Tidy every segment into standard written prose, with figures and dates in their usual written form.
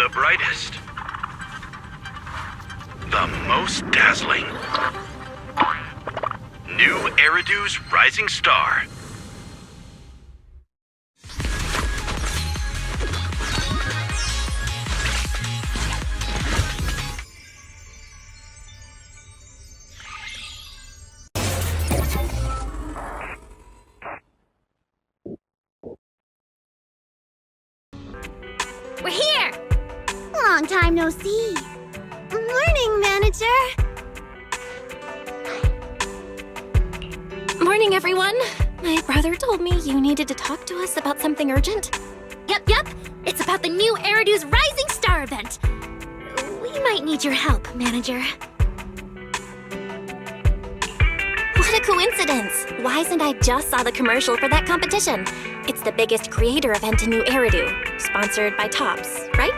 The brightest. The most dazzling. New Eridu's rising star. We're here! Long time no see. Morning, Manager. Morning, everyone. My brother told me you needed to talk to us about something urgent. Yep. It's about the new Eridu's Rising Star event. We might need your help, Manager. What a coincidence! Wise and I just saw the commercial for that competition. It's the biggest creator event in New Eridu, sponsored by Tops, right?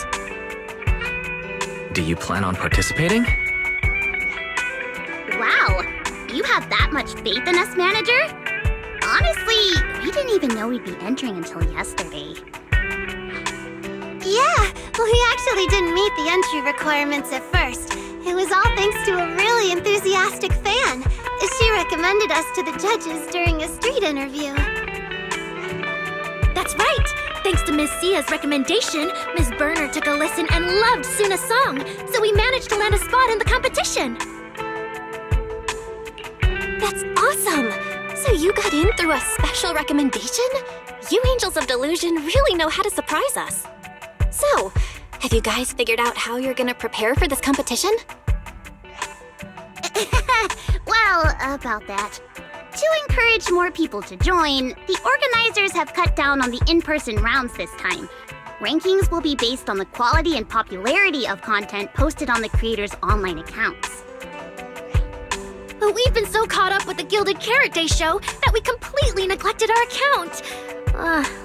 Do you plan on participating? Wow, you have that much faith in us, Manager? Honestly, we didn't even know we'd be entering until yesterday. Yeah, we actually didn't meet the entry requirements at first. It was all thanks to a really enthusiastic fan. She recommended us to the judges during a street interview. That's right! Thanks to Ms. Sia's recommendation, Ms. Berner took a listen and loved Suna's song, so we managed to land a spot in the competition. That's awesome! So you got in through a special recommendation? You Angels of Delusion really know how to surprise us. So, have you guys figured out how you're gonna prepare for this competition? Well, about that. To encourage more people to join, the organizers have cut down on the in-person rounds this time. Rankings will be based on the quality and popularity of content posted on the creators' online accounts. But we've been so caught up with the Gilded Carrot Day show that we completely neglected our account.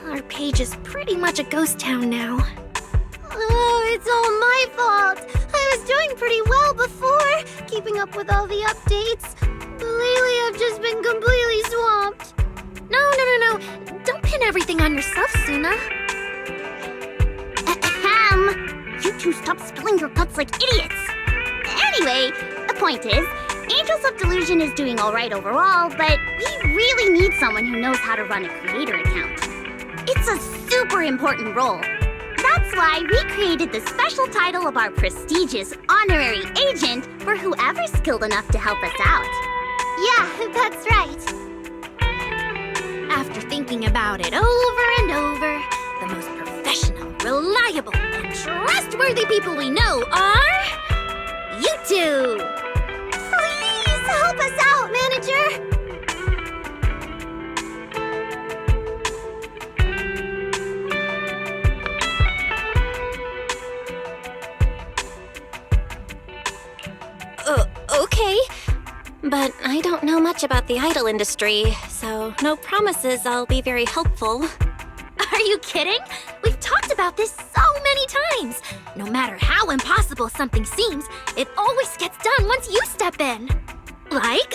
Our page is pretty much a ghost town now. Oh, it's all my fault. I was doing pretty well before, keeping up with all the updates. But lately I've just been completely swamped. No. Don't pin everything on yourself, Suna. Ahem. You two stop spilling your guts like idiots. Anyway, the point is, Angels of Delusion is doing alright overall, but we really need someone who knows how to run a creator account. It's a super important role. That's why we created the special title of our prestigious honorary agent for whoever's skilled enough to help us out. Yeah, that's right. After thinking about it over and over, the most professional, reliable, and trustworthy people we know are... you two! Please help us out, Manager! Okay. But I don't know much about the idol industry, so no promises I'll be very helpful. Are you kidding? We've talked about this so many times. No matter how impossible something seems, it always gets done once you step in. Like,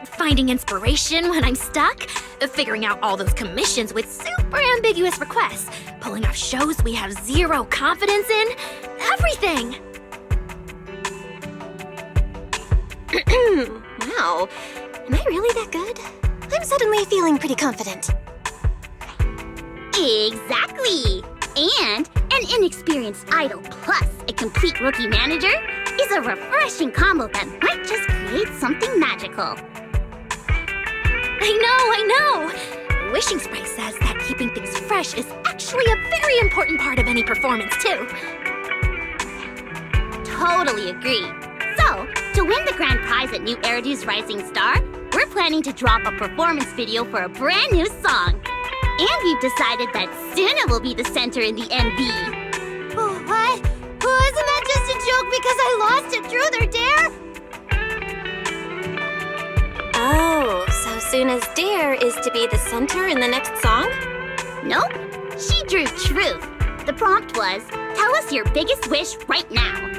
finding inspiration when I'm stuck, figuring out all those commissions with super ambiguous requests, pulling off shows we have zero confidence in, everything. Wow. Am I really that good? I'm suddenly feeling pretty confident. Exactly! And an inexperienced idol plus a complete rookie manager is a refreshing combo that might just create something magical. I know! Wishing Sprite says that keeping things fresh is actually a very important part of any performance, too. Totally agree. So, to win the grand prize at New Eridu's Rising Star, we're planning to drop a performance video for a brand new song. And we've decided that Suna will be the center in the MV. Oh, what? Wasn't that just a joke because I lost it through their dare? Oh, so Suna's dare is to be the center in the next song? Nope. She drew truth. The prompt was, tell us your biggest wish right now.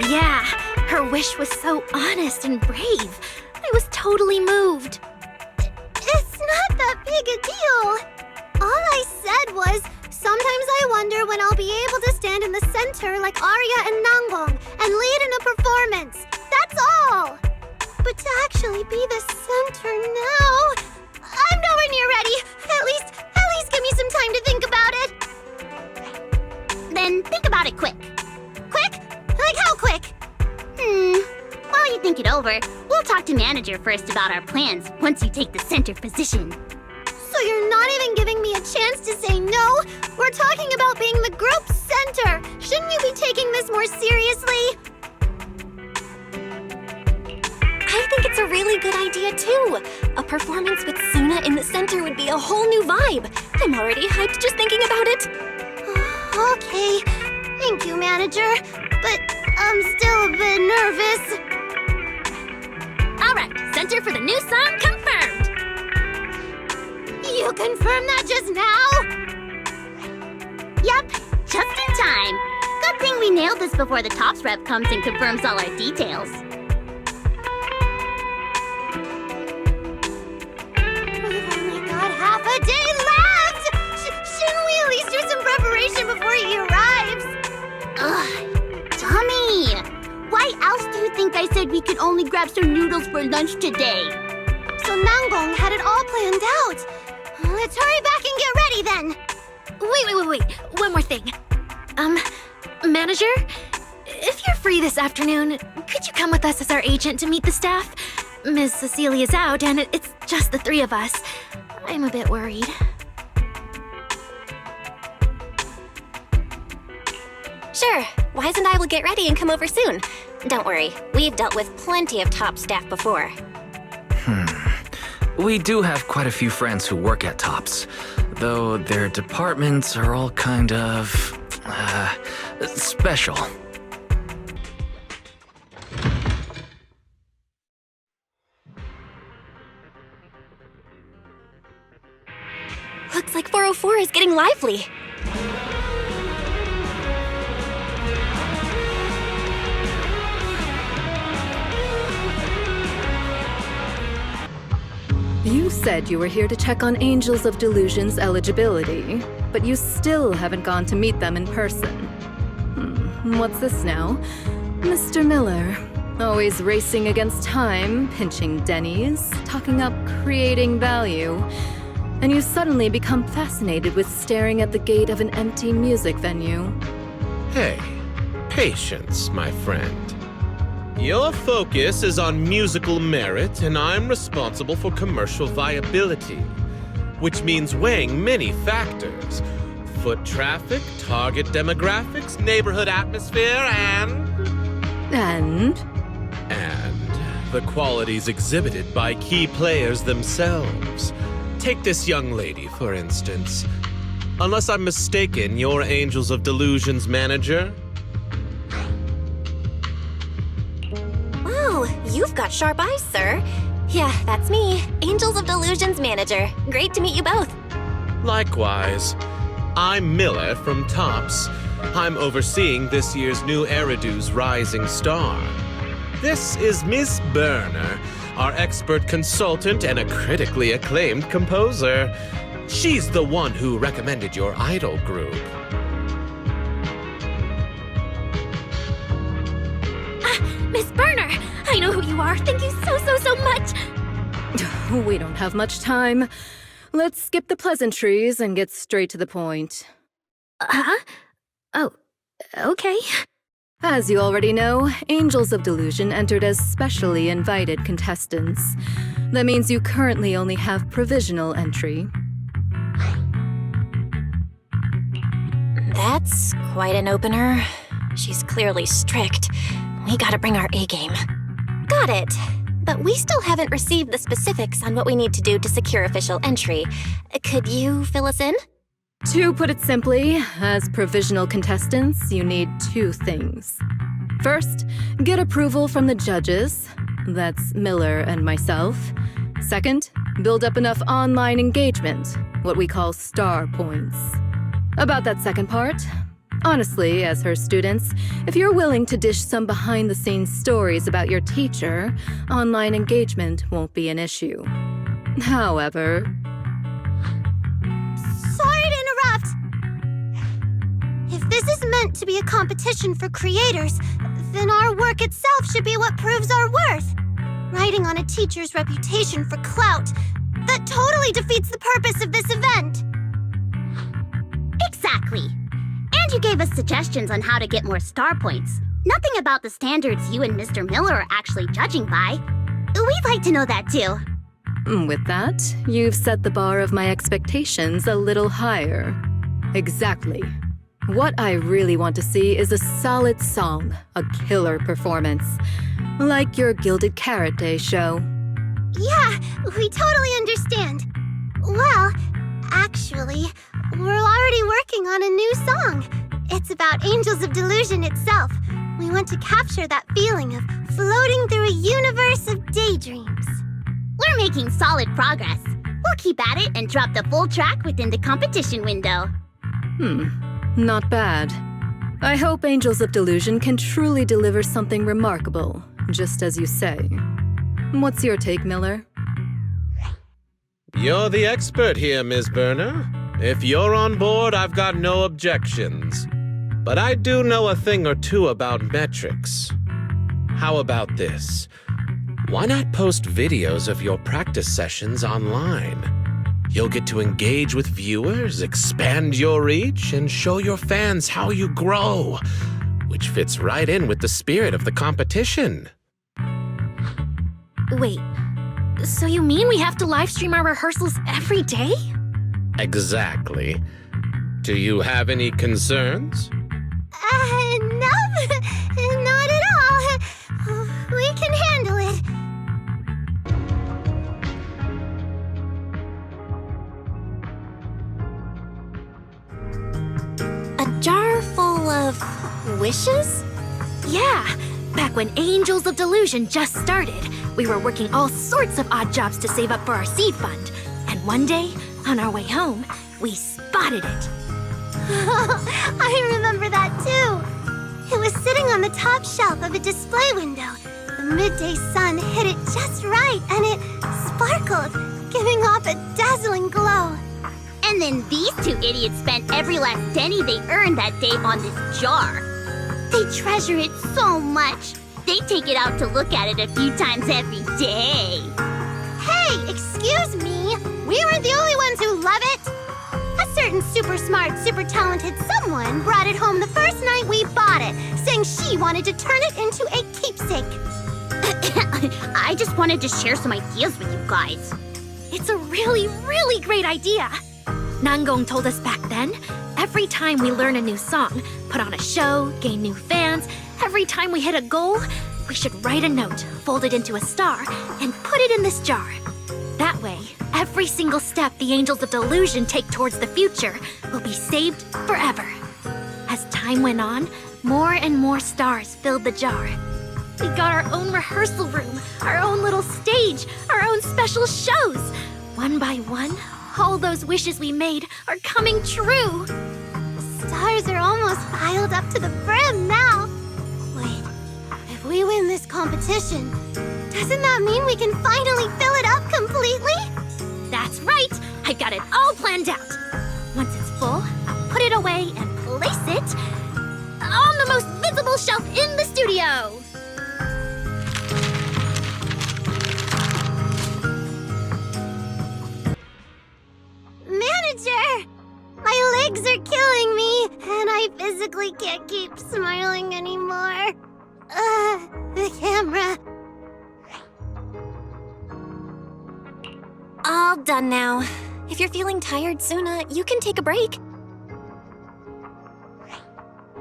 Yeah, her wish was so honest and brave. I was totally moved. It's not that big a deal. All I said was, sometimes I wonder when I'll be able to center like Arya and Nanggong and lead in a performance. That's all! But to actually be the center now... I'm nowhere near ready. At least give me some time to think about it. Then think about it quick. Quick? Like how quick? While you think it over, we'll talk to manager first about our plans once you take the center position. So you're not even giving me a chance to say no? We're talking about being the group center. Shouldn't you be taking this more seriously? I think it's a really good idea, too. A performance with Suna in the center would be a whole new vibe. I'm already hyped just thinking about it. Okay. Thank you, manager. But I'm still a bit nervous. All right, center for the new song confirmed. You confirmed that just now? Yep, just in time. Good thing we nailed this before the Tops rep comes and confirms all our details. We've only got half a day left! Shouldn't we at least do some preparation before he arrives? Ugh, dummy! Why else do you think I said we could only grab some noodles for lunch today? So Nanggong had it all planned out. Let's hurry back and get ready then. Wait. One more thing. Manager? If you're free this afternoon, could you come with us as our agent to meet the staff? Ms. Cecilia's out, and it's just the three of us. I'm a bit worried. Sure, Wise and I will get ready and come over soon. Don't worry, we've dealt with plenty of top staff before. We do have quite a few friends who work at Tops, though their departments are all kind of... special. Looks like 404 is getting lively. You said you were here to check on Angels of Delusion's eligibility, but you still haven't gone to meet them in person. What's this now? Mr. Miller, always racing against time, pinching Denny's, talking up creating value, and you suddenly become fascinated with staring at the gate of an empty music venue. Hey, patience, my friend. Your focus is on musical merit, and I'm responsible for commercial viability, which means weighing many factors. Foot traffic, target demographics, neighborhood atmosphere, and the qualities exhibited by key players themselves. Take this young lady, for instance. Unless I'm mistaken, you're Angels of Delusion's manager? Wow, you've got sharp eyes, sir. Yeah, that's me, Angels of Delusion's manager. Great to meet you both. Likewise. I'm Miller from Tops. I'm overseeing this year's new Eridu's Rising Star. This is Miss Berner, our expert consultant and a critically acclaimed composer. She's the one who recommended your idol group. Miss Berner, I know who you are. Thank you so much. We don't have much time. Let's skip the pleasantries and get straight to the point. Oh, okay. As you already know, Angels of Delusion entered as specially invited contestants. That means you currently only have provisional entry. That's quite an opener. She's clearly strict. We gotta bring our A-game. Got it. But we still haven't received the specifics on what we need to do to secure official entry. Could you fill us in? To put it simply, as provisional contestants, you need two things. First, get approval from the judges. That's Miller and myself. Second, build up enough online engagement, what we call star points. About that second part, honestly, as her students, if you're willing to dish some behind-the-scenes stories about your teacher, online engagement won't be an issue. However... Sorry to interrupt. If this is meant to be a competition for creators, then our work itself should be what proves our worth. Riding on a teacher's reputation for clout, that totally defeats the purpose of this event. Exactly. And you gave us suggestions on how to get more star points. Nothing about the standards you and Mr. Miller are actually judging by. We'd like to know that too. With that, you've set the bar of my expectations a little higher. Exactly. What I really want to see is a solid song, a killer performance. Like your Gilded Carrot Day show. Yeah, we totally understand. Well, actually, we're already working on a new song. It's about Angels of Delusion itself. We want to capture that feeling of floating through a universe of daydreams. We're making solid progress. We'll keep at it and drop the full track within the competition window. Not bad. I hope Angels of Delusion can truly deliver something remarkable, just as you say. What's your take, Miller? You're the expert here, Ms. Burner. If you're on board, I've got no objections. But I do know a thing or two about metrics. How about this? Why not post videos of your practice sessions online? You'll get to engage with viewers, expand your reach, and show your fans how you grow, which fits right in with the spirit of the competition. Wait, so you mean we have to live stream our rehearsals every day? Exactly. Do you have any concerns? No, not at all. We can handle it. A jar full of wishes? Yeah, back when Angels of Delusion just started, we were working all sorts of odd jobs to save up for our seed fund. And one day, on our way home, we spotted it. I remember that too. It was sitting on the top shelf of a display window. The midday sun hit it just right, and it sparkled, giving off a dazzling glow. And then these two idiots spent every last penny they earned that day on this jar. They treasure it so much, they take it out to look at it a few times every day. Hey, excuse me. We weren't the only ones who love it. A certain super smart, super talented someone brought it home the first night we bought it, saying she wanted to turn it into a keepsake. I just wanted to share some ideas with you guys. It's a really, really great idea. Nangong told us back then, every time we learn a new song, put on a show, gain new fans, every time we hit a goal, we should write a note, fold it into a star, and put it in this jar. That way, every single step the Angels of Delusion take towards the future will be saved forever. As time went on, more and more stars filled the jar. We got our own rehearsal room, our own little stage, our own special shows. One by one, all those wishes we made are coming true. Stars are almost piled up to the brim now. Wait, if we win this competition, doesn't that mean we can finally fill it up completely? That's right! I've got it all planned out. Once it's full, I'll put it away and place it on the most visible shelf in the studio. Manager! My legs are killing me, and I physically can't keep smiling anymore. The camera. All done now. If you're feeling tired, Suna, you can take a break.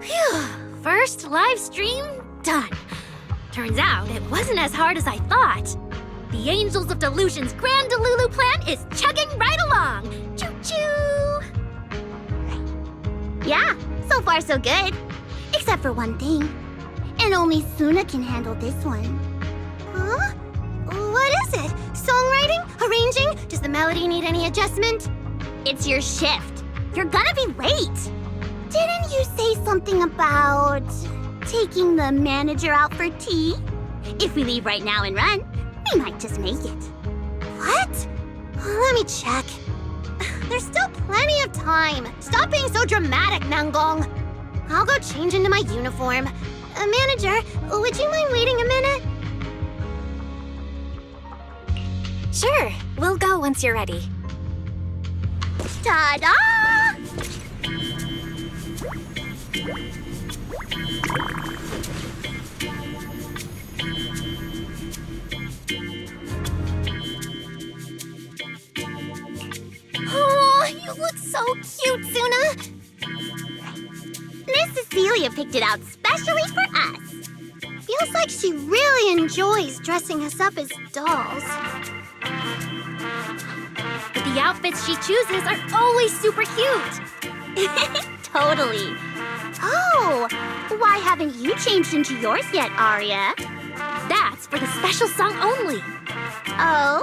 Phew! First live stream done. Turns out it wasn't as hard as I thought. The Angels of Delusion's Grand Delulu plan is chugging right along. Choo-choo! Yeah, so far so good. Except for one thing. And only Suna can handle this one. Huh? What is it? Songwriting? Arranging? Does the melody need any adjustment? It's your shift. You're gonna be late. Didn't you say something about taking the manager out for tea? If we leave right now and run, we might just make it. What? Let me check. There's still plenty of time. Stop being so dramatic, Nangong. I'll go change into my uniform. Manager, would you mind waiting a minute? Sure, we'll go once you're ready. Ta-da! Oh, you look so cute, Suna! Miss Cecilia picked it out specially for us. Feels like she really enjoys dressing us up as dolls. But the outfits she chooses are always super cute. Totally. Oh, why haven't you changed into yours yet, Aria? That's for the special song only. Oh,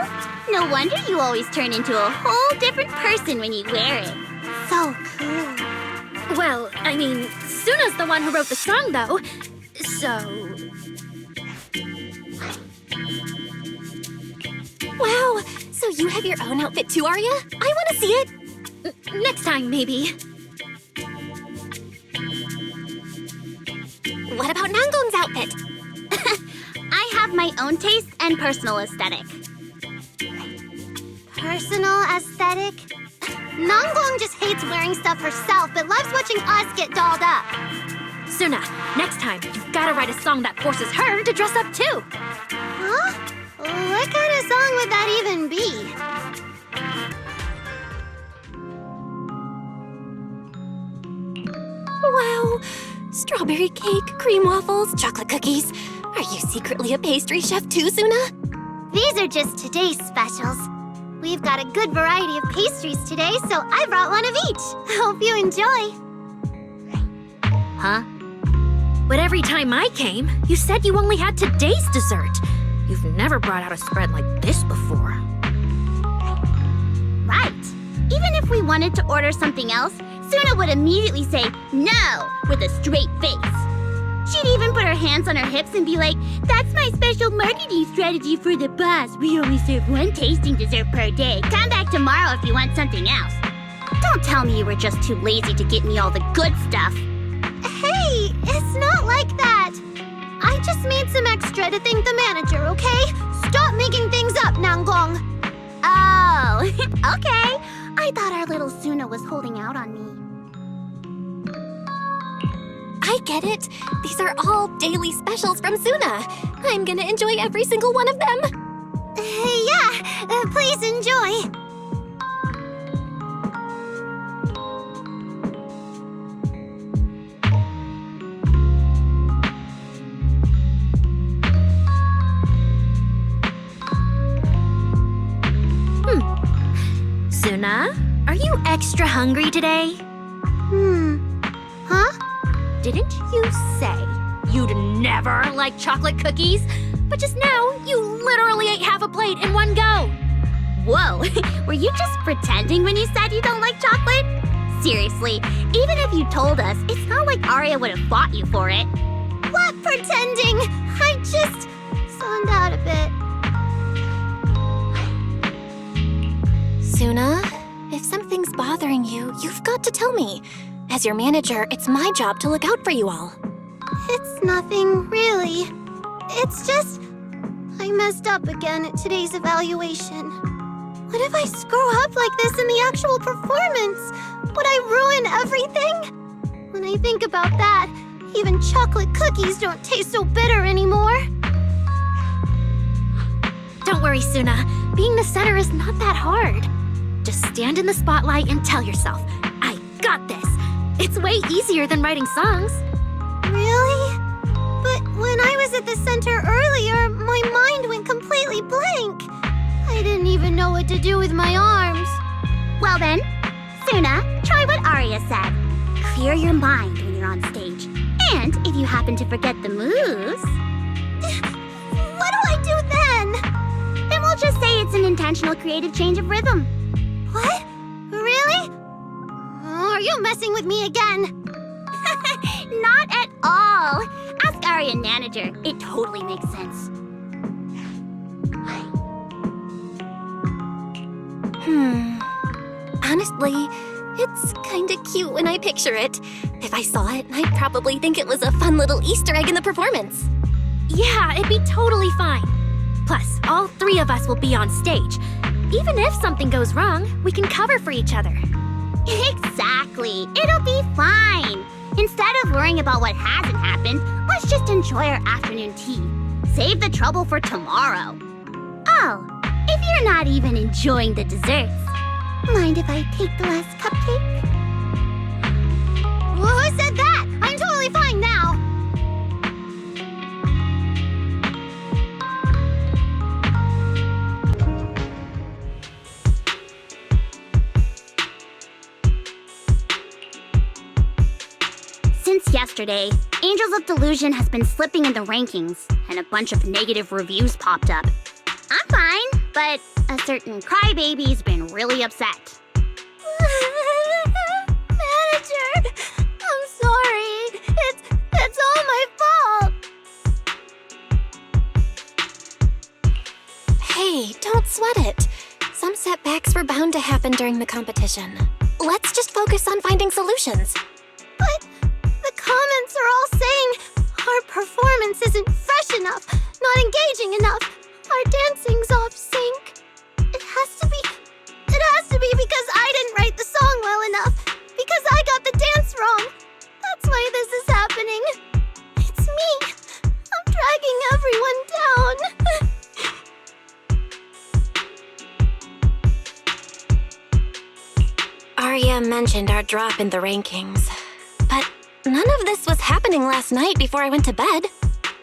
no wonder you always turn into a whole different person when you wear it. So cool. Well, I mean, Suna's the one who wrote the song, though. So... Wow, so you have your own outfit too, Arya? I want to see it. Next time, maybe. What about Nangong's outfit? I have my own taste and personal aesthetic. Personal aesthetic? Nangong just hates wearing stuff herself, but loves watching us get dolled up. Suna, next time, you've got to write a song that forces her to dress up too. Huh? What kind of song would that even be? Wow, strawberry cake, cream waffles, chocolate cookies. Are you secretly a pastry chef too, Suna? These are just today's specials. We've got a good variety of pastries today, so I brought one of each. Hope you enjoy. Huh? But every time I came, you said you only had today's dessert. You've never brought out a spread like this before. Right. Even if we wanted to order something else, Suna would immediately say no with a straight face. She'd even put her hands on her hips and be like, "That's my special marketing strategy for the boss. We only serve one tasting dessert per day. Come back tomorrow if you want something else." Don't tell me you were just too lazy to get me all the good stuff. Hey, it's not like that. I just made some extra to thank the manager, okay? Stop making things up, Nangong. Oh, okay. I thought our little Suna was holding out on me. I get it. These are all daily specials from Suna. I'm gonna enjoy every single one of them. Yeah, please enjoy. Suna, are you extra hungry today? Huh? Didn't you say you'd never like chocolate cookies? But just now, you literally ate half a plate in one go. Whoa, were you just pretending when you said you don't like chocolate? Seriously, even if you told us, it's not like Arya would have fought you for it. What pretending? I just zoned out a bit. Suna, if something's bothering you, you've got to tell me. As your manager, it's my job to look out for you all. It's nothing, really. It's just... I messed up again at today's evaluation. What if I screw up like this in the actual performance? Would I ruin everything? When I think about that, even chocolate cookies don't taste so bitter anymore. Don't worry, Suna. Being the center is not that hard. Just stand in the spotlight and tell yourself, I got this. It's way easier than writing songs. Really? But when I was at the center earlier, my mind went completely blank. I didn't even know what to do with my arms. Well then, Suna, try what Arya said. Clear your mind when you're on stage. And if you happen to forget the moves... What do I do then? Then we'll just say it's an intentional creative change of rhythm. What? Really? Are you messing with me again? Not at all. Ask Arya Manager. It totally makes sense. Honestly, It's kinda cute when I picture it. If I saw it, I'd probably think it was a fun little Easter egg in the performance. Yeah, it'd be totally fine. Plus, all three of us will be on stage. Even if something goes wrong, we can cover for each other. Exactly. It'll be fine. Instead of worrying about what hasn't happened, let's just enjoy our afternoon tea. Save the trouble for tomorrow. Oh, if you're not even enjoying the desserts, mind if I take the last cupcake? Well, who said that? I'm totally fine now. Since yesterday, Angels of Delusion has been slipping in the rankings, and a bunch of negative reviews popped up. I'm fine, but a certain crybaby's been really upset. Manager, I'm sorry. It's all my fault. Hey, don't sweat it. Some setbacks were bound to happen during the competition. Let's just focus on finding solutions. But the comments are all saying our performance isn't fresh enough, not engaging enough. Our dancing's off sync. It has to be because I didn't write the song well enough. Because I got the dance wrong. That's why this is happening. It's me. I'm dragging everyone down. Arya mentioned our drop in the rankings, but none of this was happening last night before I went to bed.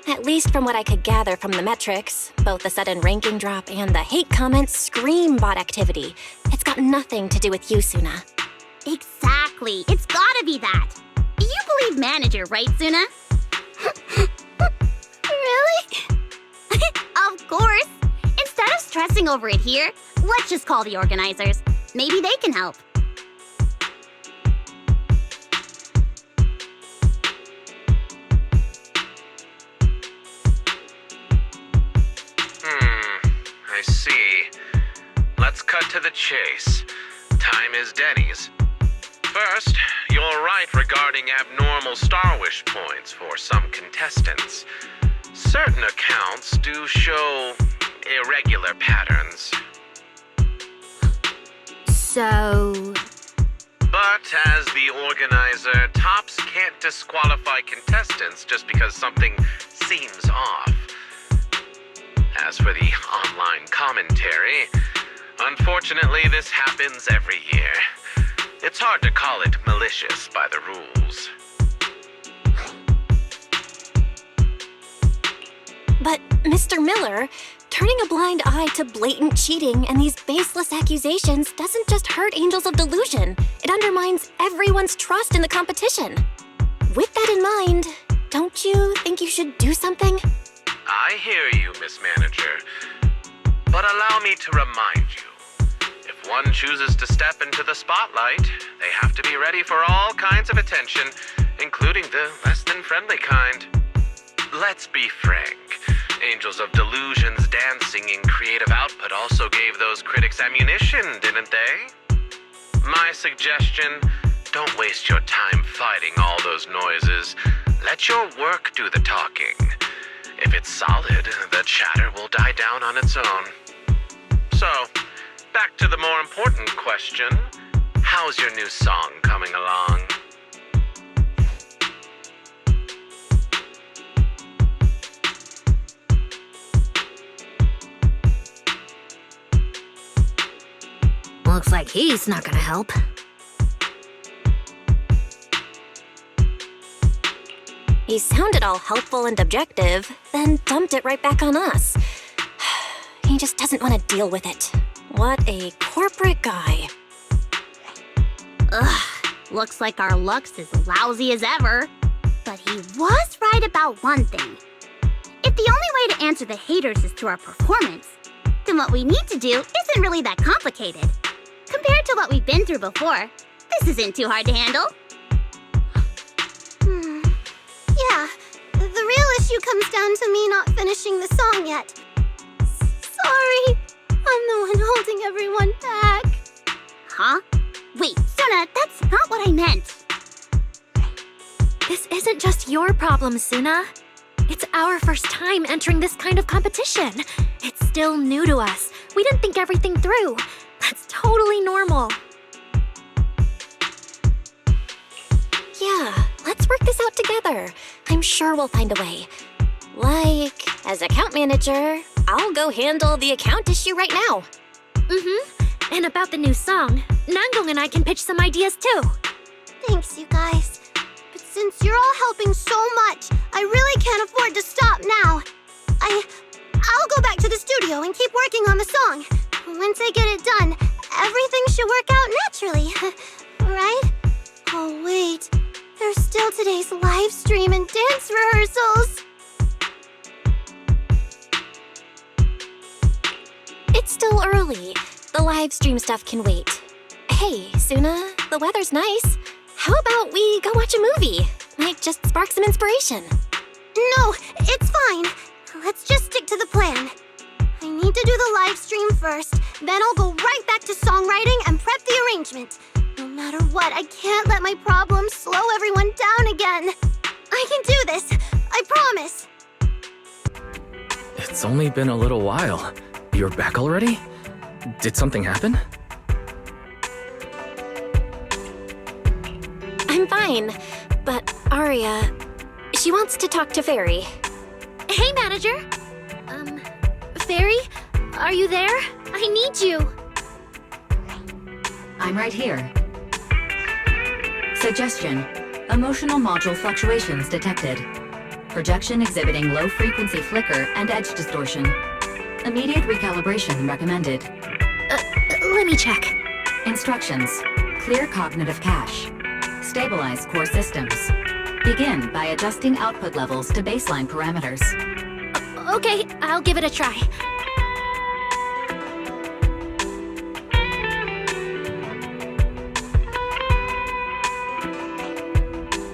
At least from what I could gather from the metrics, both the sudden ranking drop and the hate comments scream bot activity. It's got nothing to do with you, Suna. Exactly. It's gotta be that. You believe manager, right, Suna? Really? Of course. Instead of stressing over it here, let's just call the organizers. Maybe they can help. I see. Let's cut to the chase. Time is Denny's. First, you're right regarding abnormal Star Wish points for some contestants. Certain accounts do show irregular patterns. So... But as the organizer, Tops can't disqualify contestants just because something seems off. As for the online commentary, unfortunately this happens every year. It's hard to call it malicious by the rules. But, Mr. Miller, turning a blind eye to blatant cheating and these baseless accusations doesn't just hurt Angels of Delusion. It undermines everyone's trust in the competition. With that in mind, don't you think you should do something? I hear you, Miss Manager. But allow me to remind you, if one chooses to step into the spotlight, they have to be ready for all kinds of attention, including the less than friendly kind. Let's be frank. Angels of Delusion's dancing and creative output also gave those critics ammunition, didn't they? My suggestion, don't waste your time fighting all those noises. Let your work do the talking. If it's solid, the chatter will die down on its own. So, back to the more important question. How's your new song coming along? Looks like he's not gonna help. He sounded all helpful and objective, then dumped it right back on us. He just doesn't want to deal with it. What a corporate guy. Ugh, looks like our luck's as lousy as ever. But he was right about one thing. If the only way to answer the haters is through our performance, then what we need to do isn't really that complicated. Compared to what we've been through before, this isn't too hard to handle. Yeah, the real issue comes down to me not finishing the song yet. Sorry, I'm the one holding everyone back. Huh? Wait, Suna, that's not what I meant. This isn't just your problem, Suna. It's our first time entering this kind of competition. It's still new to us. We didn't think everything through. That's totally normal. Yeah, let's work this out together. I'm sure we'll find a way. Like, as account manager, I'll go handle the account issue right now. Mm-hmm. And about the new song, Nangong and I can pitch some ideas too. Thanks, you guys. But since you're all helping so much, I really can't afford to stop now. I'll go back to the studio and keep working on the song. Once I get it done, everything should work out naturally. Right? Oh, wait. There's still today's live stream and dance rehearsals. It's still early. The live stream stuff can wait. Hey, Suna, the weather's nice. How about we go watch a movie? Might just spark some inspiration. No, it's fine. Let's just stick to the plan. I need to do the live stream first, then I'll go right back to songwriting and prep the arrangement. No matter what, I can't let my problems slow everyone down again. I can do this, I promise. It's only been a little while. You're back already? Did something happen? I'm fine, but Aria, she wants to talk to Fairy. Hey, manager. Fairy, are you there? I need you. I'm right here. Suggestion. Emotional module fluctuations detected. Projection exhibiting low-frequency flicker and edge distortion. Immediate recalibration recommended. Let me check. Instructions. Clear cognitive cache. Stabilize core systems. Begin by adjusting output levels to baseline parameters. Okay, I'll give it a try.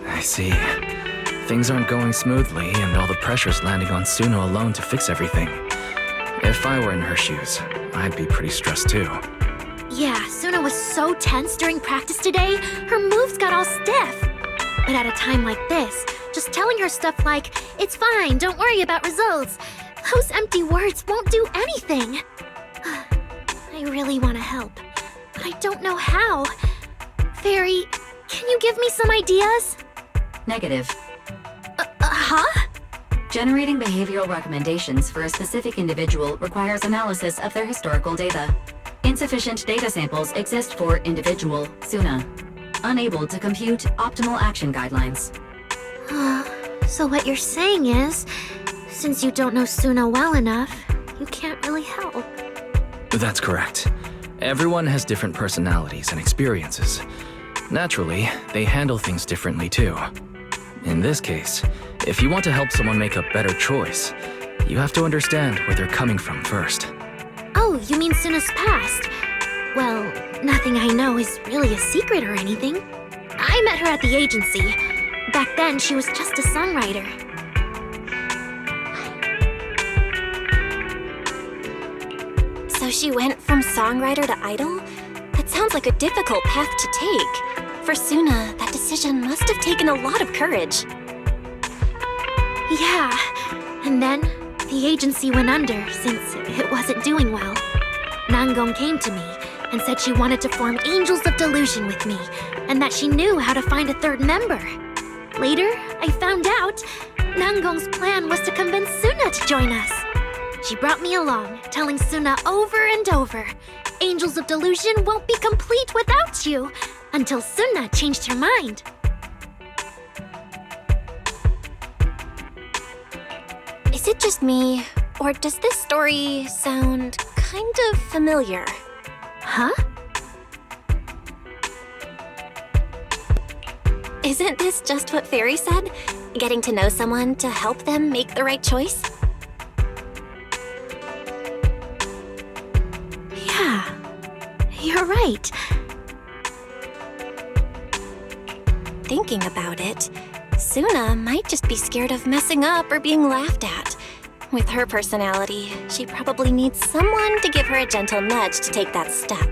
I see. Things aren't going smoothly, and all the pressure's landing on Suna alone to fix everything. If I were in her shoes, I'd be pretty stressed too. Yeah, Suna was so tense during practice today, her moves got all stiff. But at a time like this, just telling her stuff like, "It's fine, don't worry about results," those empty words won't do anything. I really want to help, but I don't know how. Fairy, can you give me some ideas? Negative. Huh? Generating behavioral recommendations for a specific individual requires analysis of their historical data. Insufficient data samples exist for individual Suna. Unable to compute optimal action guidelines. So what you're saying is, since you don't know Suna well enough, you can't really help. That's correct. Everyone has different personalities and experiences. Naturally, they handle things differently too. In this case, if you want to help someone make a better choice, you have to understand where they're coming from first. Oh, you mean Suna's past? Well, nothing I know is really a secret or anything. I met her at the agency. Back then, she was just a songwriter. So she went from songwriter to idol? That sounds like a difficult path to take. For Suna, that decision must have taken a lot of courage. Yeah, and then the agency went under since it wasn't doing well. Nangong came to me and said she wanted to form Angels of Delusion with me, and that she knew how to find a third member. Later, I found out Nangong's plan was to convince Suna to join us. She brought me along, telling Suna over and over, Angels of Delusion won't be complete without you, until Suna changed her mind. Is it just me, or does this story sound kind of familiar? Huh? Isn't this just what Fairy said? Getting to know someone to help them make the right choice? Yeah, you're right. Thinking about it, Suna might just be scared of messing up or being laughed at. With her personality, she probably needs someone to give her a gentle nudge to take that step.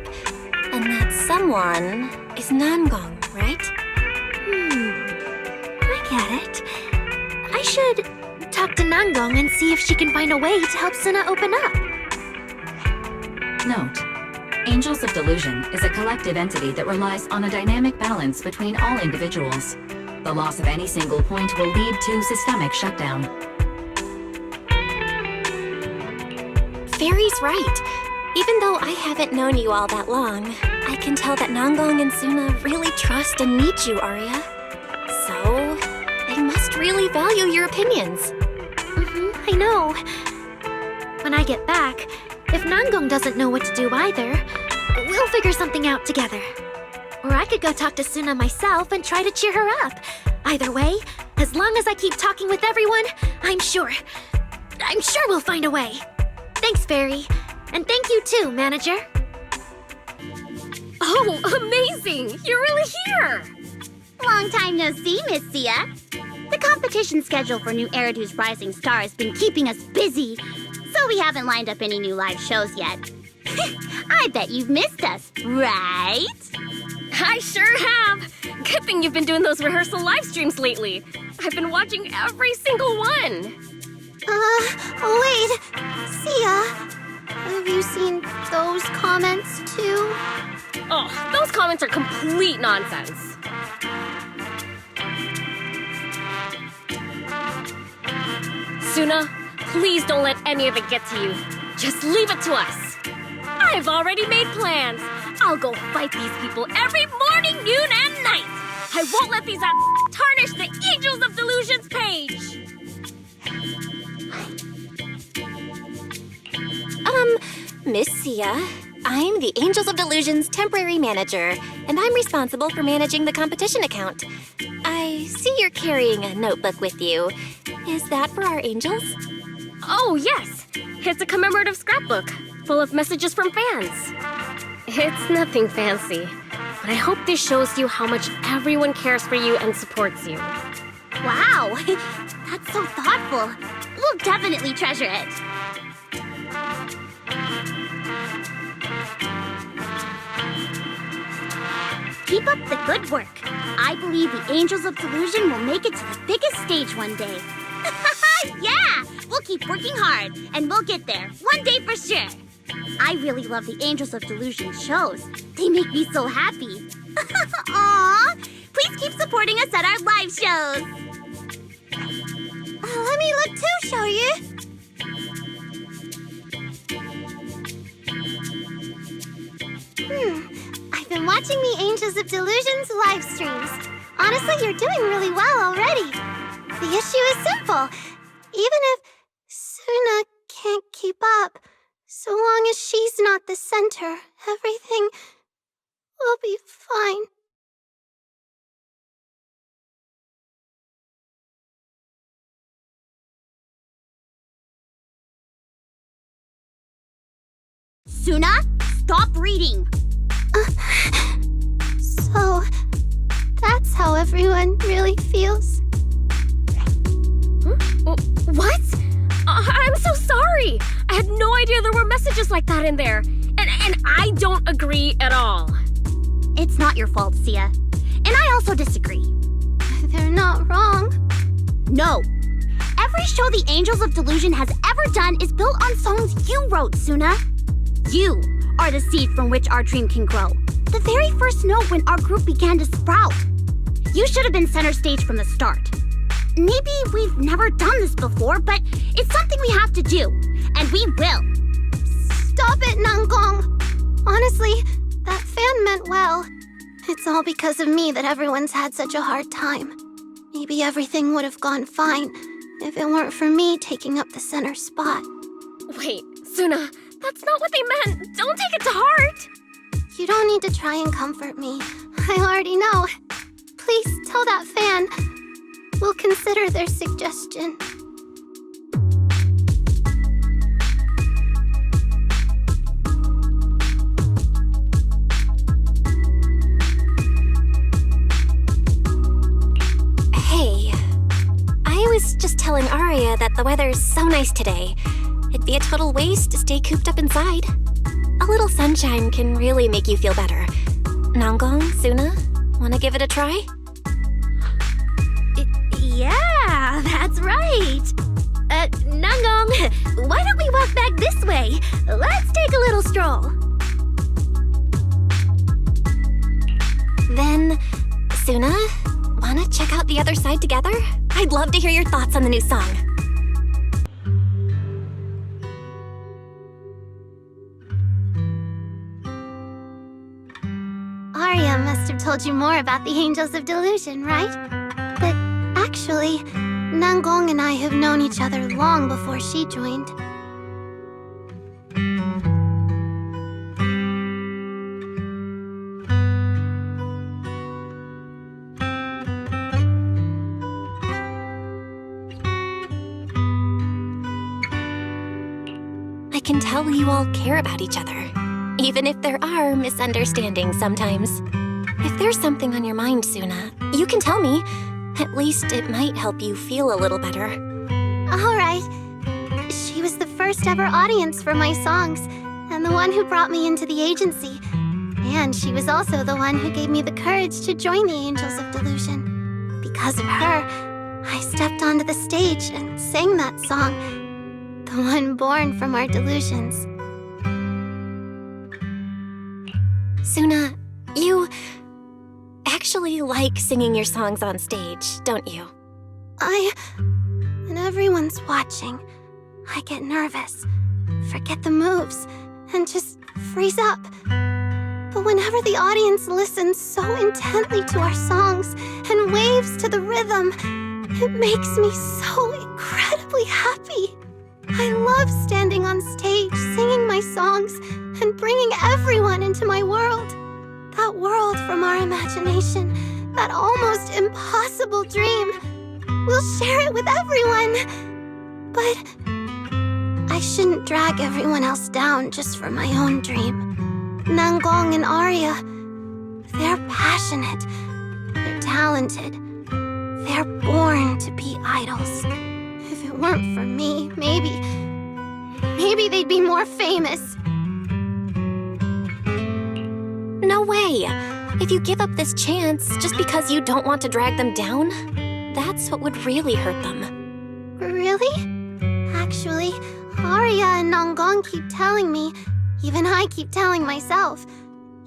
And that's someone is Nangong, right? I get it. I should talk to Nangong and see if she can find a way to help Suna open up. Note: Angels of Delusion is a collective entity that relies on a dynamic balance between all individuals. The loss of any single point will lead to systemic shutdown. Fairy's right. Even though I haven't known you all that long, I can tell that Nangong and Suna really trust and need you, Arya. So, they must really value your opinions. I know. When I get back, if Nangong doesn't know what to do either, we'll figure something out together. Or I could go talk to Suna myself and try to cheer her up. Either way, as long as I keep talking with everyone, I'm sure we'll find a way. Thanks, Fairy. And thank you too, Manager. Oh, amazing! You're really here! Long time no see, Miss Sia. The competition schedule for new Eridu's Rising Star has been keeping us busy, so we haven't lined up any new live shows yet. I bet you've missed us, right? I sure have! Good thing you've been doing those rehearsal live streams lately. I've been watching every single one. Wait. Sia, have you seen those comments too? Oh, those comments are complete nonsense. Suna, please don't let any of it get to you. Just leave it to us. I've already made plans. I'll go fight these people every morning, noon, and night. I won't let these tarnish the Angels of Delusion's page. Miss Sia, I'm the Angels of Delusion's temporary manager, and I'm responsible for managing the competition account. I see you're carrying a notebook with you. Is that for our angels? Oh, yes. It's a commemorative scrapbook full of messages from fans. It's nothing fancy, but I hope this shows you how much everyone cares for you and supports you. Wow, that's so thoughtful. We'll definitely treasure it. Keep up the good work. I believe the Angels of Delusion will make it to the biggest stage one day. Yeah! We'll keep working hard, and we'll get there, one day for sure. I really love the Angels of Delusion shows. They make me so happy. Aww! Please keep supporting us at our live shows. Let me look too, Shoyu. I've been watching the Angels of Delusion's live streams. Honestly, you're doing really well already. The issue is simple. Even if Suna can't keep up, so long as she's not the center, everything will be fine. Suna, stop reading. So, that's how everyone really feels. What? I'm so sorry. I had no idea there were messages like that in there. And I don't agree at all. It's not your fault, Sia. And I also disagree. They're not wrong. No. Every show the Angels of Delusion has ever done is built on songs you wrote, Suna. You are the seed from which our dream can grow. The very first note when our group began to sprout. You should have been center stage from the start. Maybe we've never done this before, but it's something we have to do. And we will. Stop it, Nangong. Honestly, that fan meant well. It's all because of me that everyone's had such a hard time. Maybe everything would have gone fine if it weren't for me taking up the center spot. Wait, Suna, that's not what they meant. Don't take it to heart. You don't need to try and comfort me. I already know. Please tell that fan. We'll consider their suggestion. Hey, I was just telling Arya that the weather's so nice today. It'd be a total waste to stay cooped up inside. A little sunshine can really make you feel better. Nangong, Suna, wanna give it a try? Yeah, that's right. Nangong, why don't we walk back this way? Let's take a little stroll. Then, Suna, wanna check out the other side together? I'd love to hear your thoughts on the new song. Arya must have told you more about the Angels of Delusion, right? But actually, Nangong and I have known each other long before she joined. I can tell you all care about each other, even if there are misunderstandings sometimes. If there's something on your mind, Suna, you can tell me. At least it might help you feel a little better. All right. She was the first ever audience for my songs, and the one who brought me into the agency. And she was also the one who gave me the courage to join the Angels of Delusion. Because of her, I stepped onto the stage and sang that song, the one born from our delusions. Suna, you actually like singing your songs on stage, don't you? When everyone's watching, I get nervous, forget the moves, and just freeze up. But whenever the audience listens so intently to our songs and waves to the rhythm, it makes me so incredibly happy. I love standing on stage, singing my songs, and bringing everyone into my world. That world from our imagination, that almost impossible dream. We'll share it with everyone. But I shouldn't drag everyone else down just for my own dream. Nangong and Arya, they're passionate, they're talented, they're born to be idols. If it weren't for me, maybe they'd be more famous. No way! If you give up this chance just because you don't want to drag them down, that's what would really hurt them. Really? Actually, Arya and Nangong keep telling me, even I keep telling myself,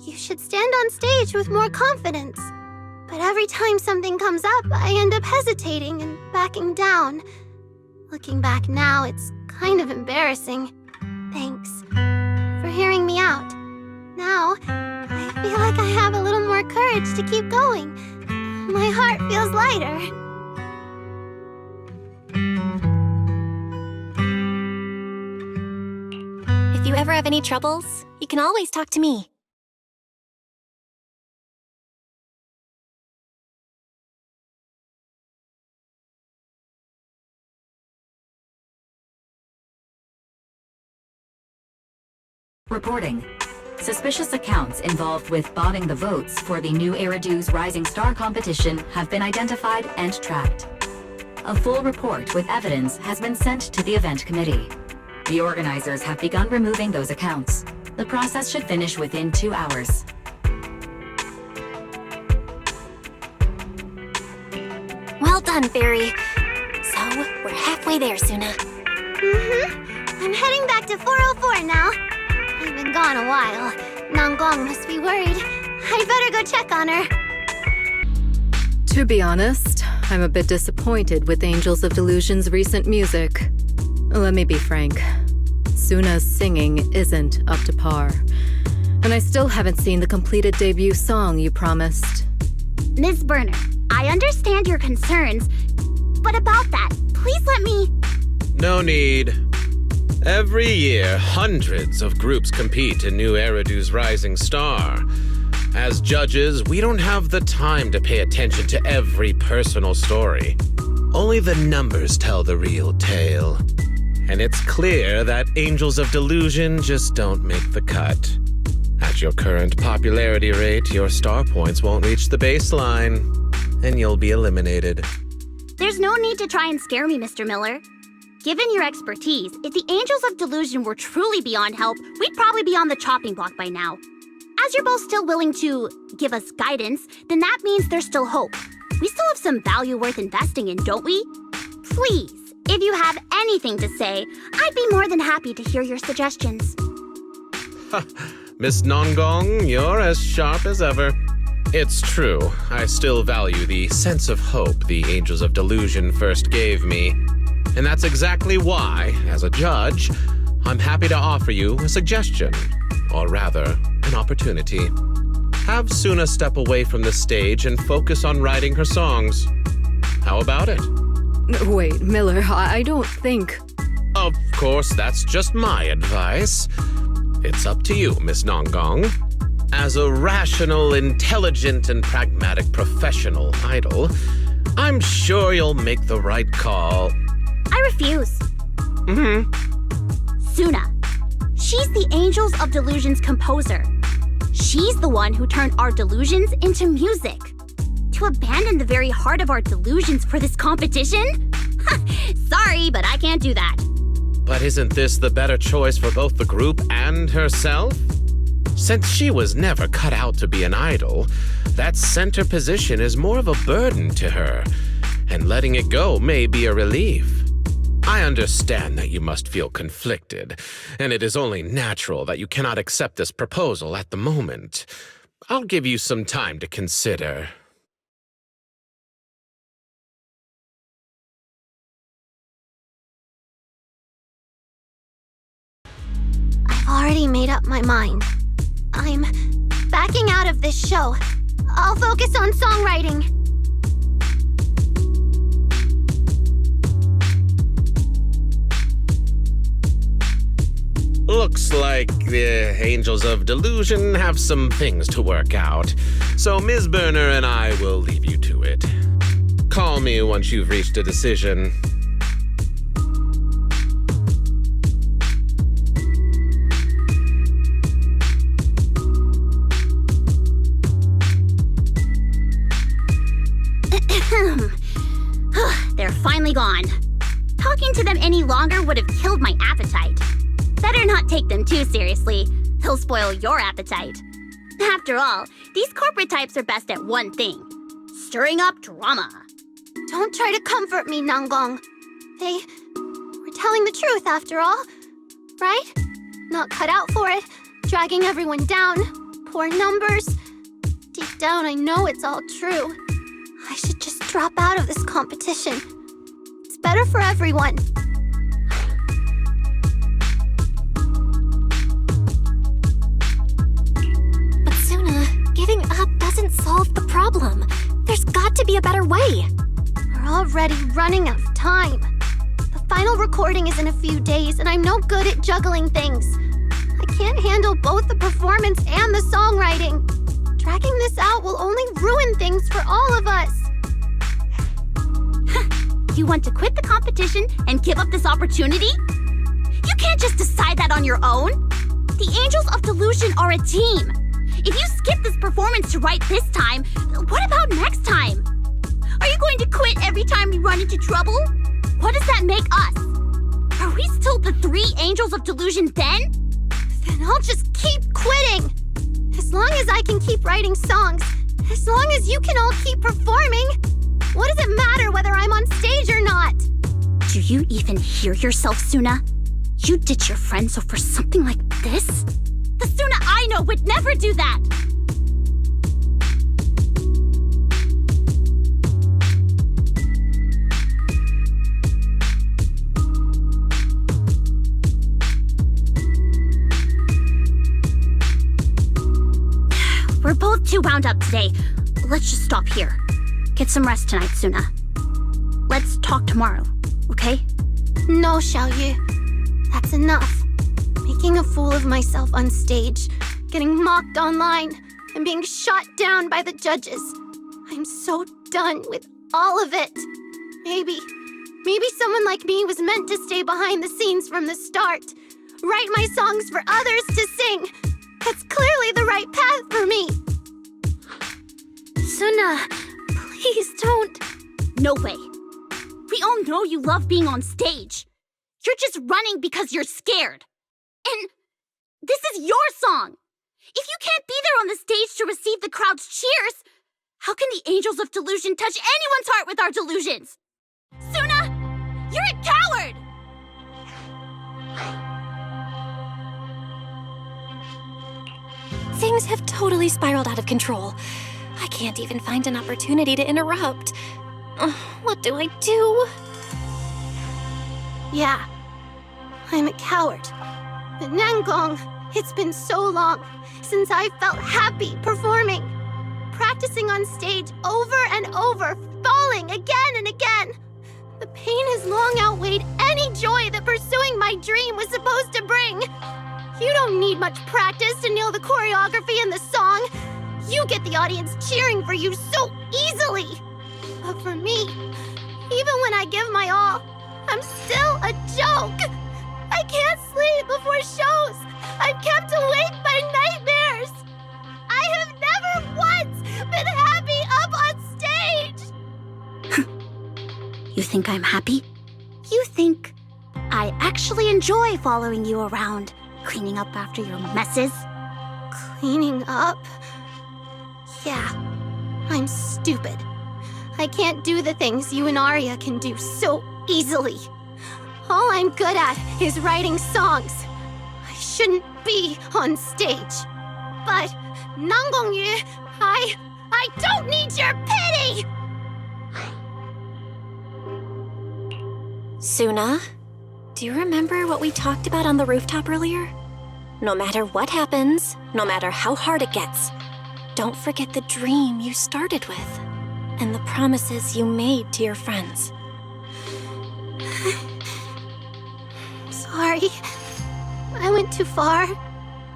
you should stand on stage with more confidence. But every time something comes up, I end up hesitating and backing down. Looking back now, it's kind of embarrassing. Thanks for hearing me out. Now, I feel like I have a little more courage to keep going. My heart feels lighter. If you ever have any troubles, you can always talk to me. Reporting. Suspicious accounts involved with botting the votes for the new Eridu's Rising Star competition have been identified and tracked. A full report with evidence has been sent to the event committee. The organizers have begun removing those accounts. The process should finish within 2 hours. Well done, Fairy. So, we're halfway there, Suna. I'm heading back to 404 now. I've been gone a while. Nangong must be worried. I'd better go check on her. To be honest, I'm a bit disappointed with Angels of Delusion's recent music. Let me be frank. Suna's singing isn't up to par. And I still haven't seen the completed debut song you promised. Ms. Berner, I understand your concerns, but about that, please let me... No need. Every year, hundreds of groups compete in New Eridu's Rising Star. As judges, we don't have the time to pay attention to every personal story. Only the numbers tell the real tale. And it's clear that Angels of Delusion just don't make the cut. At your current popularity rate, your star points won't reach the baseline, and you'll be eliminated. There's no need to try and scare me, Mr. Miller. Given your expertise, if the Angels of Delusion were truly beyond help, we'd probably be on the chopping block by now. As you're both still willing to give us guidance, then that means there's still hope. We still have some value worth investing in, don't we? Please, if you have anything to say, I'd be more than happy to hear your suggestions. Miss Nongong, you're as sharp as ever. It's true, I still value the sense of hope the Angels of Delusion first gave me. And that's exactly why, as a judge, I'm happy to offer you a suggestion. Or rather, an opportunity. Have Suna step away from the stage and focus on writing her songs. How about it? Wait, Miller, I don't think... Of course, that's just my advice. It's up to you, Miss Nongong. As a rational, intelligent, and pragmatic professional idol, I'm sure you'll make the right call. I refuse. Suna. She's the Angels of Delusion's composer. She's the one who turned our delusions into music. To abandon the very heart of our delusions for this competition? Sorry, but I can't do that. But isn't this the better choice for both the group and herself? Since she was never cut out to be an idol, that center position is more of a burden to her, and letting it go may be a relief. I understand that you must feel conflicted, and it is only natural that you cannot accept this proposal at the moment. I'll give you some time to consider. I've already made up my mind. I'm backing out of this show. I'll focus on songwriting. Looks like the Angels of Delusion have some things to work out, so Ms. Burner and I will leave you to it. Call me once you've reached a decision. They're finally gone. Talking to them any longer would have killed my appetite. Better not take them too seriously. They'll spoil your appetite. After all, these corporate types are best at one thing: stirring up drama. Don't try to comfort me, Nangong. They were telling the truth after all, right? Not cut out for it, dragging everyone down, poor numbers. Deep down, I know it's all true. I should just drop out of this competition. It's better for everyone. But Suna, giving up doesn't solve the problem. There's got to be a better way. We're already running out of time. The final recording is in a few days, and I'm no good at juggling things. I can't handle both the performance and the songwriting. Dragging this out will only ruin things for all of us. You want to quit the competition and give up this opportunity? You can't just decide that on your own. The Angels of Delusion are a team. If you skip this performance to write this time, what about next time? Are you going to quit every time we run into trouble? What does that make us? Are we still the 3 Angels of Delusion then? Then I'll just keep quitting. As long as I can keep writing songs, as long as you can all keep performing, what does it matter whether I'm on stage or not? Do you even hear yourself, Suna? You ditch your friends over something like this? The Suna I know would never do that! We're both too wound up today. Let's just stop here. Get some rest tonight, Suna. Let's talk tomorrow, okay? No, Xiaoyu. That's enough. Making a fool of myself on stage, getting mocked online, and being shot down by the judges. I'm so done with all of it. Maybe someone like me was meant to stay behind the scenes from the start. Write my songs for others to sing. That's clearly the right path for me. Suna, please don't. No way. We all know you love being on stage. You're just running because you're scared. And this is your song. If you can't be there on the stage to receive the crowd's cheers, how can the Angels of Delusion touch anyone's heart with our delusions? Suna, you're a coward! Things have totally spiraled out of control. I can't even find an opportunity to interrupt. What do I do? Yeah, I'm a coward. But Nangong, it's been so long since I felt happy performing. Practicing on stage over and over, falling again and again. The pain has long outweighed any joy that pursuing my dream was supposed to bring. You don't need much practice to nail the choreography and the song. You get the audience cheering for you so easily. But for me, even when I give my all, I'm still a joke. I can't sleep before shows. I'm kept awake by nightmares. I have never once been happy up on stage. You think I'm happy? You think I actually enjoy following you around, cleaning up after your messes? Cleaning up? Yeah, I'm stupid. I can't do the things you and Arya can do so easily. All I'm good at is writing songs. I shouldn't be on stage. But, Nangongyu, I don't need your pity! Suna, do you remember what we talked about on the rooftop earlier? No matter what happens, no matter how hard it gets, don't forget the dream you started with and the promises you made to your friends. Sorry. I went too far.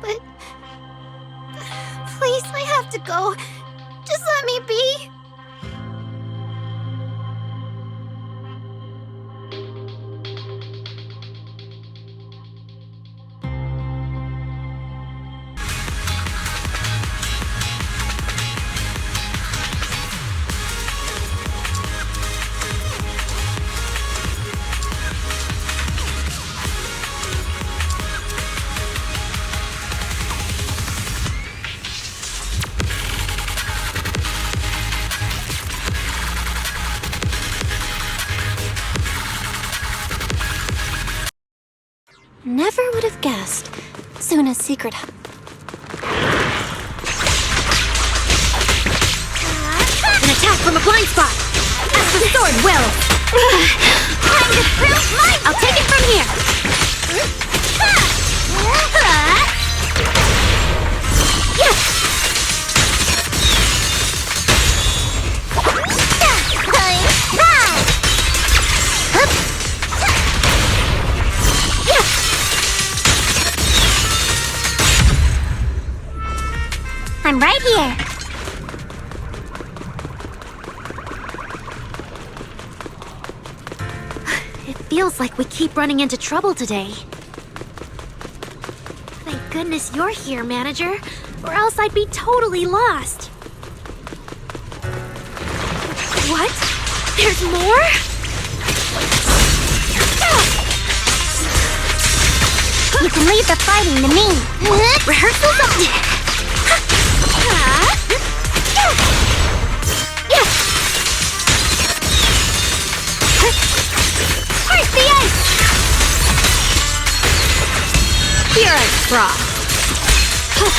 But... please, I have to go. Just let me be. Never would have guessed Suna's secret. An attack from a blind spot! As the sword will! Time to prove my... I'll take it from here! I'm right here. It feels like we keep running into trouble today. Thank goodness you're here, manager, or else I'd be totally lost. What? There's more? You can leave the fighting to me. Rehearsal's up. Where's the ice? Here I draw. What?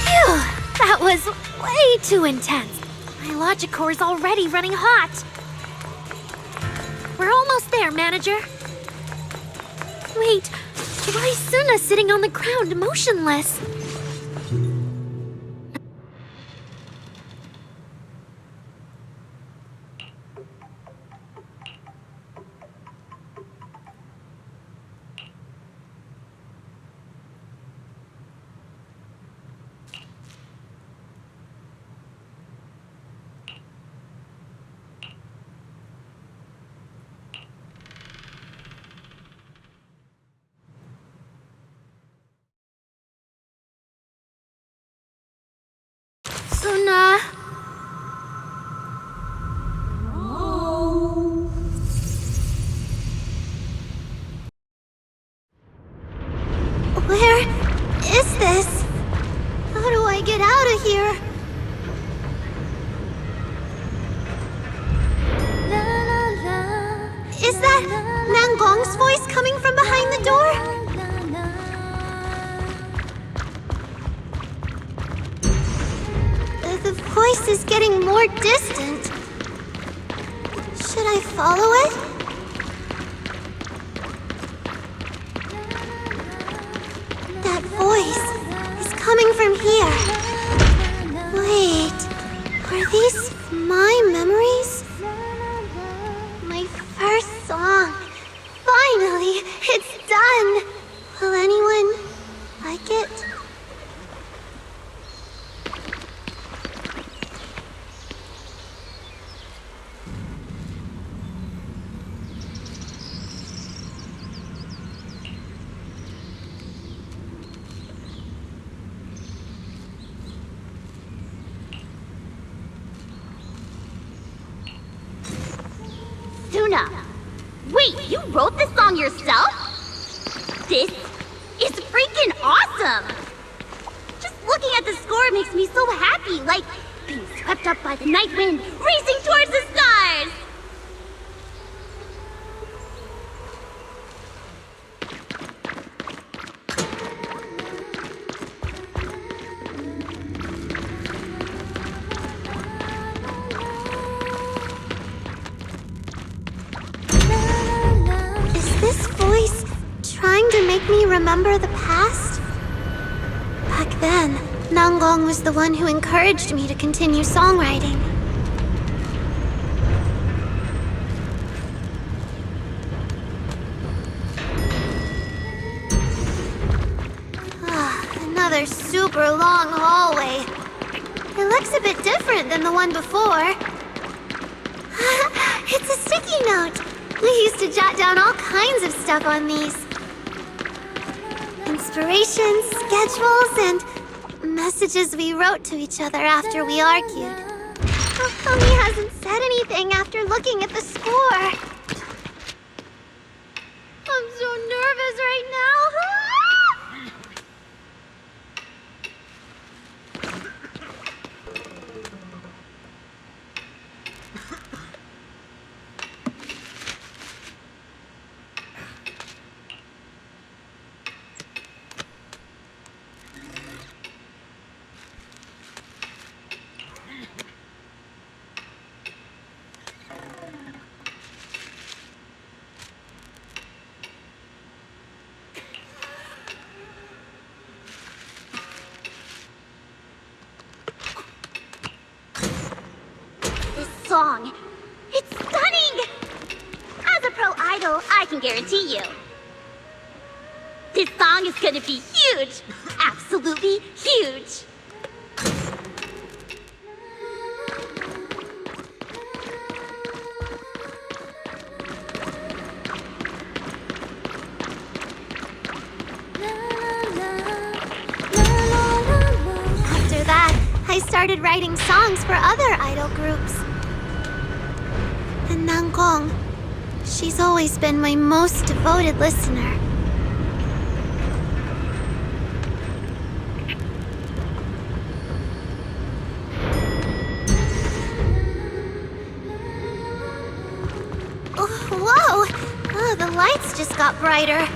Phew, that was way too intense. My logic core is already running hot. We're almost there, manager. Wait, why is Suna sitting on the ground, motionless? Is that Nangong's voice coming from behind the door? The voice is getting more distant. Should I follow it? That voice is coming from here. Wait, are these my memories? My first song. Finally, it's done. Will anyone like it? Suna! Wait, you wrote this song yourself? This is freaking awesome! Just looking at the score makes me so happy, like being swept up by the night wind, racing towards the stars! Is this voice trying to make me remember the past? Back then, Nangong was the one who encouraged me to continue songwriting. Another super long hallway. It looks a bit different than the one before. It's a sticky note. We used to jot down all kinds of stuff on these. Inspirations, schedules, and messages we wrote to each other after we argued. How come he hasn't said anything after looking at the score? I'm so nervous right now. Song. It's stunning! As a pro idol, I can guarantee you. This song is gonna be huge! Absolutely huge! After that, I started writing songs for other idol groups. And Nangong, she's always been my most devoted listener. Whoa! Oh, the lights just got brighter.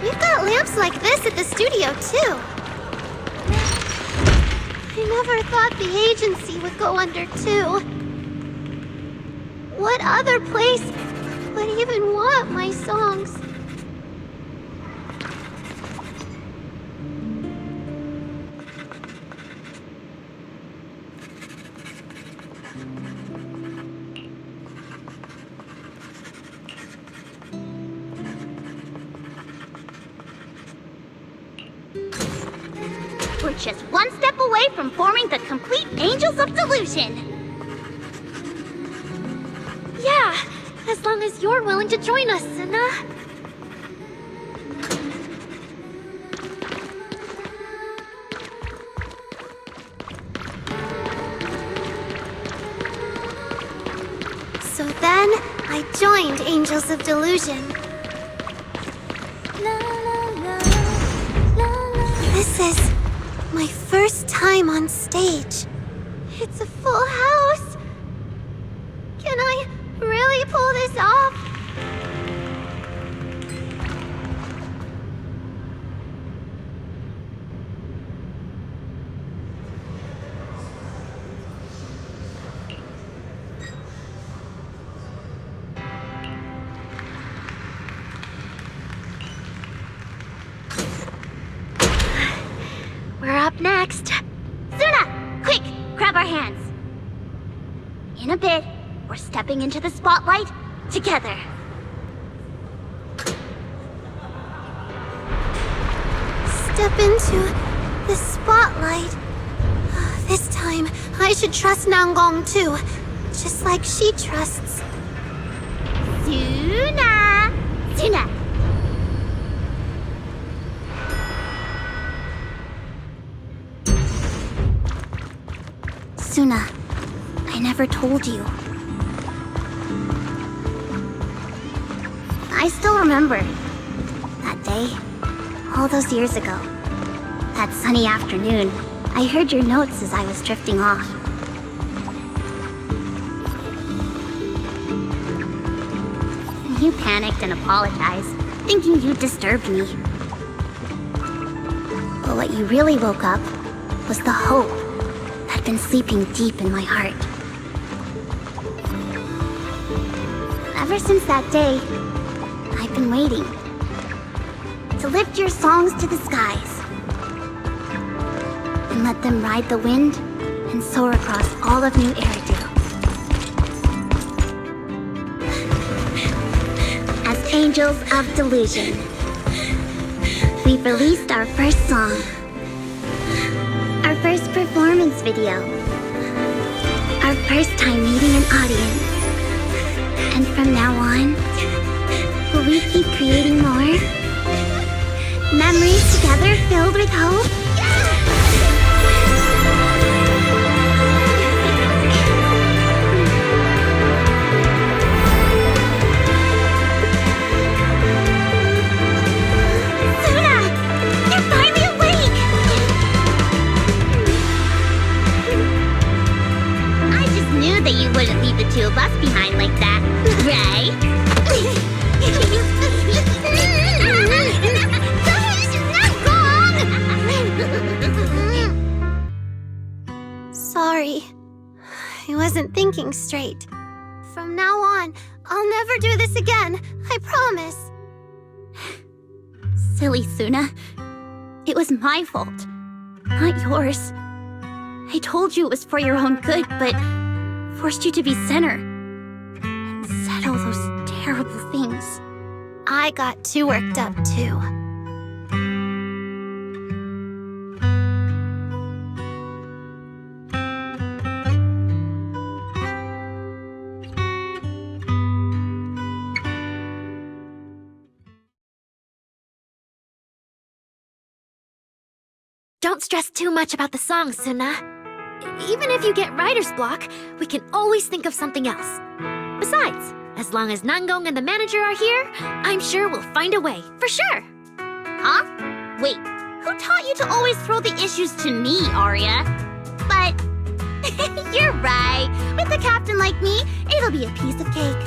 We've got lamps like this at the studio, too. I never thought the agency would go under, too. What other place would even want my songs? We're just one step away from forming the complete Angels of Delusion. Yeah, as long as you're willing to join us, Suna. So then, I joined Angels of Delusion. This is my first time on stage. It's a full house. Can I really pull this off? Next. Suna, quick, grab our hands. In a bit, we're stepping into the spotlight together. Step into the spotlight. This time, I should trust Nanggong too, just like she trusts. Suna! Suna! Suna, I never told you. I still remember that day, all those years ago. That sunny afternoon, I heard your notes as I was drifting off. You panicked and apologized, thinking you disturbed me. But what you really woke up was the hope that had been sleeping deep in my heart. Ever since that day, I've been waiting to lift your songs to the skies and let them ride the wind and soar across all of New Eridu. As Angels of Delusion, we've released our first song, our first performance video, our first time meeting an audience. And from now on, will we keep creating more? Memories together filled with hope? Suna! You're finally awake! I just knew that you wouldn't leave the two of us behind like that, right? Sorry. I wasn't thinking straight. From now on, I'll never do this again. I promise. Silly Suna. It was my fault, not yours. I told you it was for your own good, but forced you to be center. And said all those terrible things. I got too worked up, too. Don't stress too much about the song, Suna. Even if you get writer's block, we can always think of something else. Besides, as long as Nanggong and the manager are here, I'm sure we'll find a way, for sure. Huh? Wait, who taught you to always throw the issues to me, Arya? But you're right. With a captain like me, it'll be a piece of cake.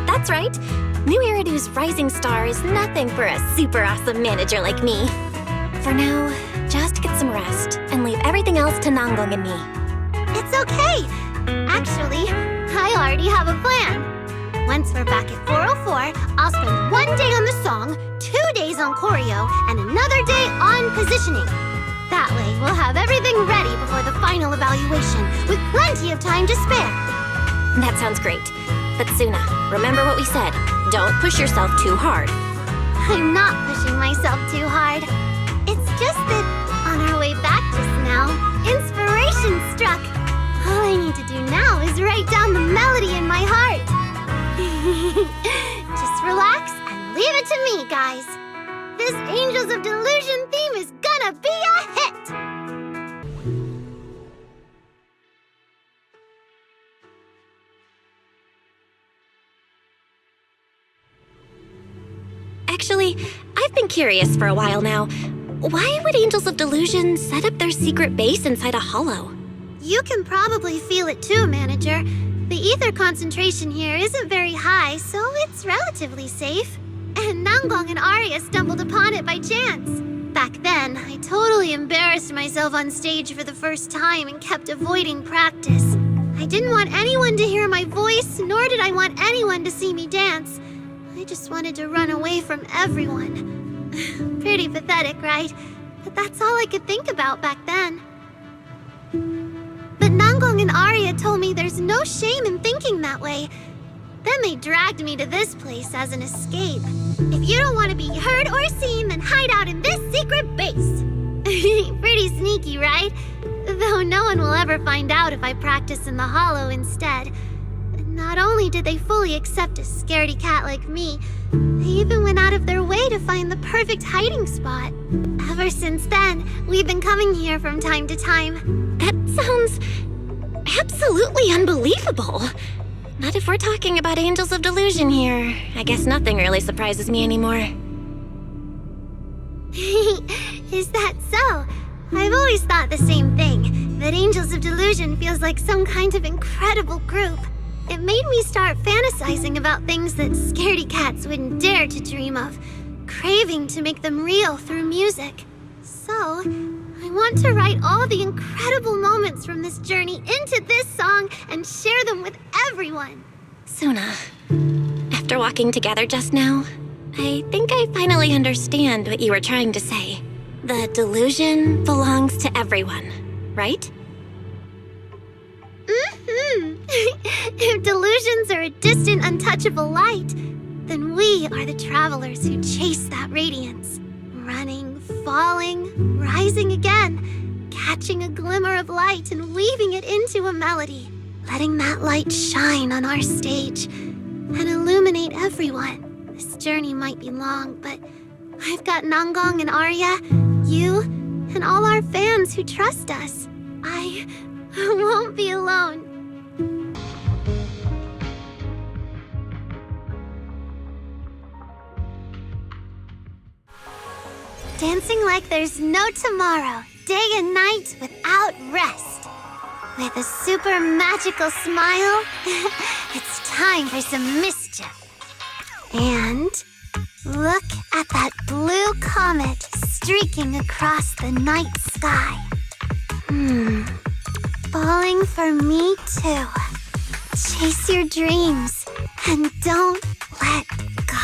That's right. New Eridu's rising star is nothing for a super awesome manager like me. For now, just get some rest and leave everything else to Nanggong and me. It's okay. Actually, I already have a plan. Once we're back at 404, I'll spend 1 day on the song, 2 days on choreo, and another day on positioning. That way, we'll have everything ready before the final evaluation, with plenty of time to spare. That sounds great. But Suna, remember what we said. Don't push yourself too hard. I'm not pushing myself too hard. It's just that, on our way back just now, inspiration struck. All I need to do now is write down the melody in my heart. Just relax and leave it to me, guys. This Angels of Delusion theme is gonna be a hit! Actually, I've been curious for a while now. Why would Angels of Delusion set up their secret base inside a hollow? You can probably feel it too, Manager. The ether concentration here isn't very high, so it's relatively safe. And Nanggong and Arya stumbled upon it by chance. Back then, I totally embarrassed myself on stage for the first time and kept avoiding practice. I didn't want anyone to hear my voice, nor did I want anyone to see me dance. I just wanted to run away from everyone. Pretty pathetic, right? but that's all I could think about back then. But Nangong and Arya told me there's no shame in thinking that way. Then they dragged me to this place as an escape. If you don't want to be heard or seen, then hide out in this secret base. Pretty sneaky, right? Though no one will ever find out if I practice in the hollow instead. Not only did they fully accept a scaredy cat like me, they even went out of their way to find the perfect hiding spot. Ever since then, we've been coming here from time to time. That sounds absolutely unbelievable. Not if we're talking about Angels of Delusion here. I guess nothing really surprises me anymore. Is that so? I've always thought the same thing, that Angels of Delusion feels like some kind of incredible group. It made me start fantasizing about things that scaredy cats wouldn't dare to dream of, craving to make them real through music. So, I want to write all the incredible moments from this journey into this song and share them with everyone. Suna, after walking together just now, I think I finally understand what you were trying to say. The delusion belongs to everyone, right? If delusions are a distant, untouchable light, then we are the travelers who chase that radiance. Running, falling, rising again, catching a glimmer of light and weaving it into a melody. Letting that light shine on our stage and illuminate everyone. This journey might be long, but I've got Nangong and Arya, you, and all our fans who trust us. I won't be alone. Dancing like there's no tomorrow, day and night without rest. With a super magical smile, it's time for some mischief. And look at that blue comet streaking across the night sky. Falling for me too. Chase your dreams and don't let go.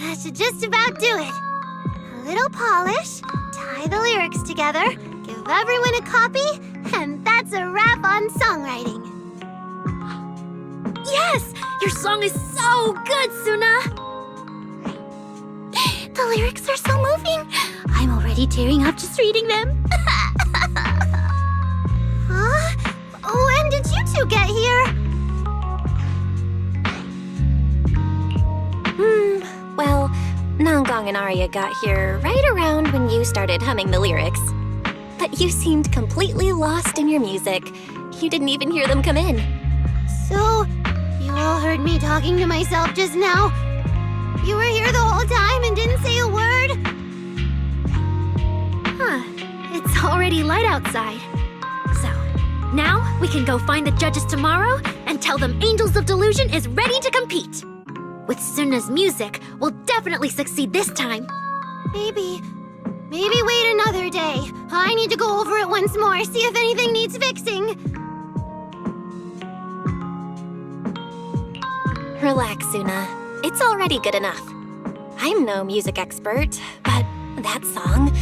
That should just about do it. A little polish, tie the lyrics together, give everyone a copy, and that's a wrap on songwriting. Yes! Your song is so good, Suna! The lyrics are so moving. I'm already tearing up just reading them. Huh? When did you two get here? Well, Nangong and Arya got here right around when you started humming the lyrics. But you seemed completely lost in your music. You didn't even hear them come in. So, you all heard me talking to myself just now? You were here the whole time and didn't say a word? It's already light outside. So, now we can go find the judges tomorrow and tell them Angels of Delusion is ready to compete. With Suna's music, we'll definitely succeed this time. Maybe wait another day. I need to go over it once more, see if anything needs fixing. Relax, Suna. It's already good enough. I'm no music expert, but that song,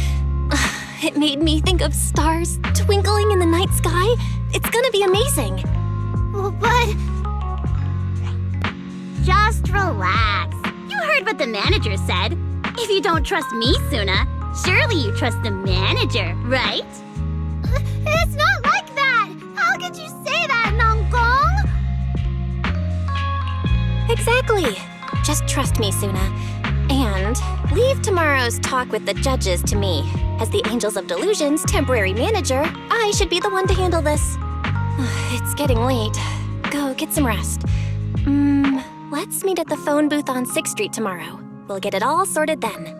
it made me think of stars twinkling in the night sky. It's gonna be amazing. But... Just relax. You heard what the manager said. If you don't trust me, Suna, surely you trust the manager, right? It's not like that! How could you say that, Nangong? Exactly. Just trust me, Suna. And leave tomorrow's talk with the judges to me. As the Angels of Delusion's temporary manager, I should be the one to handle this. It's getting late. Go get some rest. Let's meet at the phone booth on 6th Street tomorrow. We'll get it all sorted then.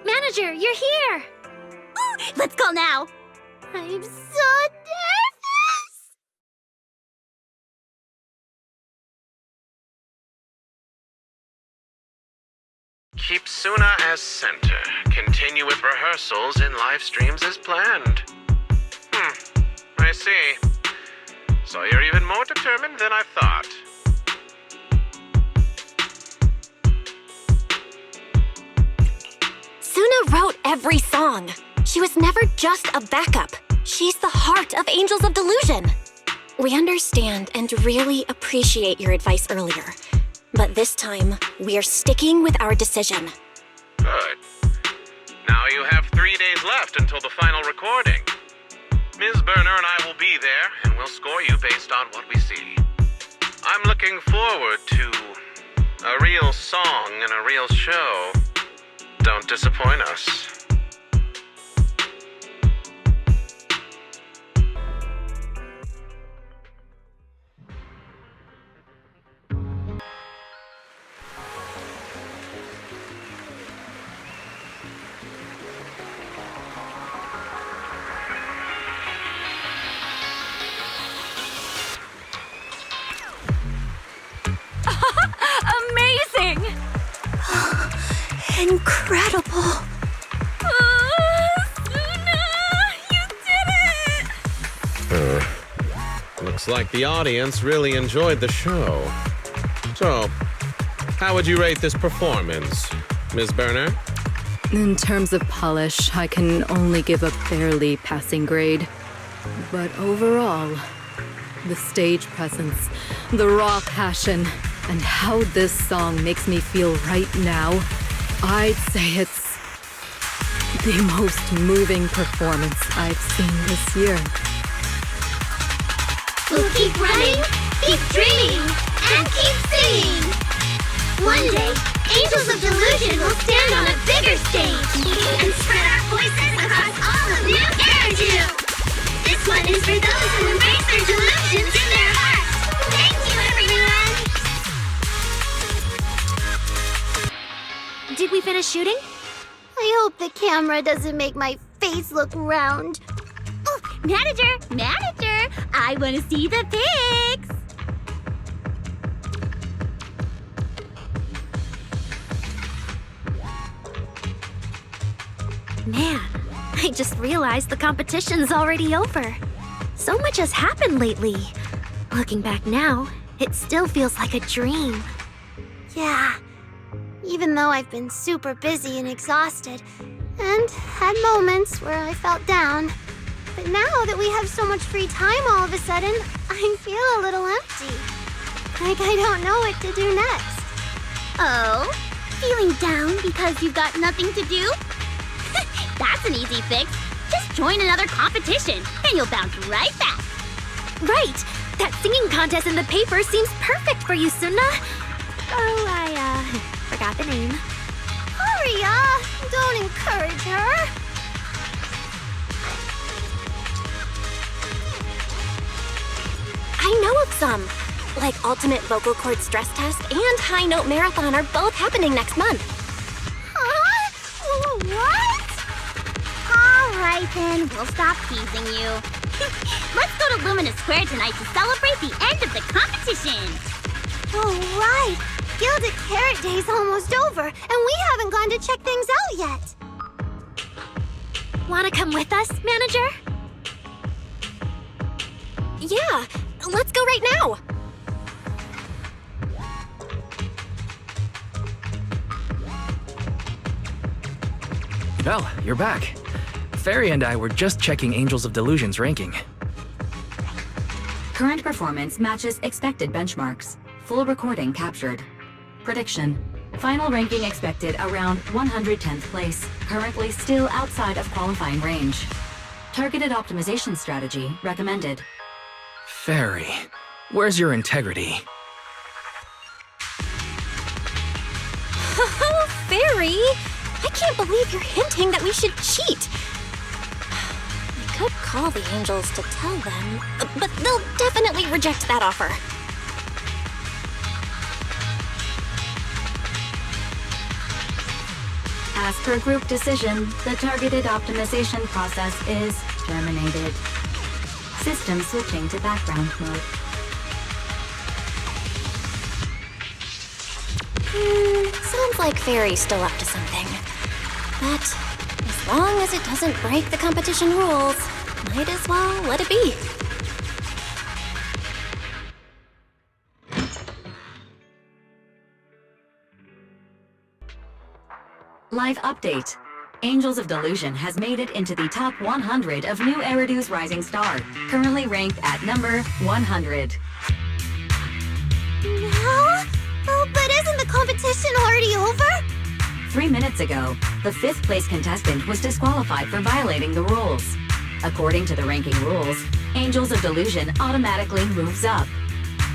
Manager, you're here! Let's call now! I'm so nervous! Keep Suna as center. Continue with rehearsals and live streams as planned. see. So you're even more determined than I thought. Suna wrote every song. She was never just a backup. She's the heart of Angels of Delusion. We understand and really appreciate your advice earlier. But this time, we're sticking with our decision. Good. Now you have 3 days left until the final recording. Ms. Berner and I will be there, and we'll score you based on what we see. I'm looking forward to a real song and a real show. Don't disappoint us. Amazing! Incredible. Suna, you did it! Looks like the audience really enjoyed the show. So, how would you rate this performance, Ms. Berner? In terms of polish, I can only give a barely passing grade. But overall, the stage presence, the raw passion, and how this song makes me feel right now, I'd say it's the most moving performance I've seen this year. We'll keep running, keep dreaming, and keep singing. One day, Angels of Delusion will stand on a bigger stage and spread our voices across all of New Eridu. This one is for those who embrace their delusions in their hearts. Thank you, everyone. Did we finish shooting? I hope the camera doesn't make my face look round. Oh, manager! I want to see the pics! Man, I just realized the competition's already over. So much has happened lately. Looking back now, it still feels like a dream. Yeah, even though I've been super busy and exhausted, and had moments where I felt down. But now that we have so much free time all of a sudden, I feel a little empty. Like I don't know what to do next. Oh, feeling down because you've got nothing to do? That's an easy fix. Just join another competition, and you'll bounce right back. Right! That singing contest in the paper seems perfect for you, Suna. Oh, I forgot the name. Aria, don't encourage her. I know of some. Like Ultimate Vocal Cord Stress Test and High Note Marathon are both happening next month. Huh? What? All right, then. We'll stop teasing you. Let's go to Lumina Square tonight to celebrate the end of the competition. Oh, right. Gilded Carrot Day's almost over, and we haven't gone to check things out yet. Wanna come with us, manager? Yeah, let's go right now. Belle, you're back. Fairy and I were just checking Angels of Delusion's ranking. Current performance matches expected benchmarks. Full recording captured. Prediction. Final ranking expected around 110th place. Currently still outside of qualifying range. Targeted optimization strategy recommended. Fairy, where's your integrity? Oh, Fairy! I can't believe you're hinting that we should cheat. I could call the Angels to tell them, but they'll definitely reject that offer. As per group decision, the targeted optimization process is terminated. System switching to background mode. Sounds like Fairy's still up to something. But as long as it doesn't break the competition rules, might as well let it be. Live update. Angels of Delusion has made it into the top 100 of New Eridu's Rising Star, currently ranked at number 100. Now? Oh, but isn't the competition already over? 3 minutes ago, the 5th place contestant was disqualified for violating the rules. According to the ranking rules, Angels of Delusion automatically moves up.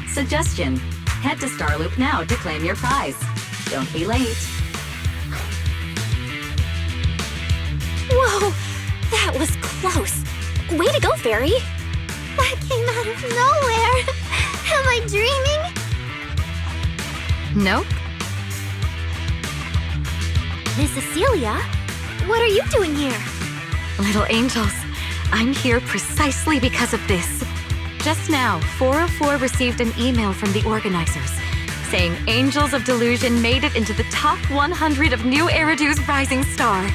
Suggestion: head to Starloop now to claim your prize. Don't be late. Whoa, that was close. Way to go, Fairy. That came out of nowhere. Am I dreaming? Nope. Miss Cecilia, what are you doing here? Little angels, I'm here precisely because of this. Just now, 404 received an email from the organizers saying Angels of Delusion made it into the top 100 of New Eridu's Rising Star.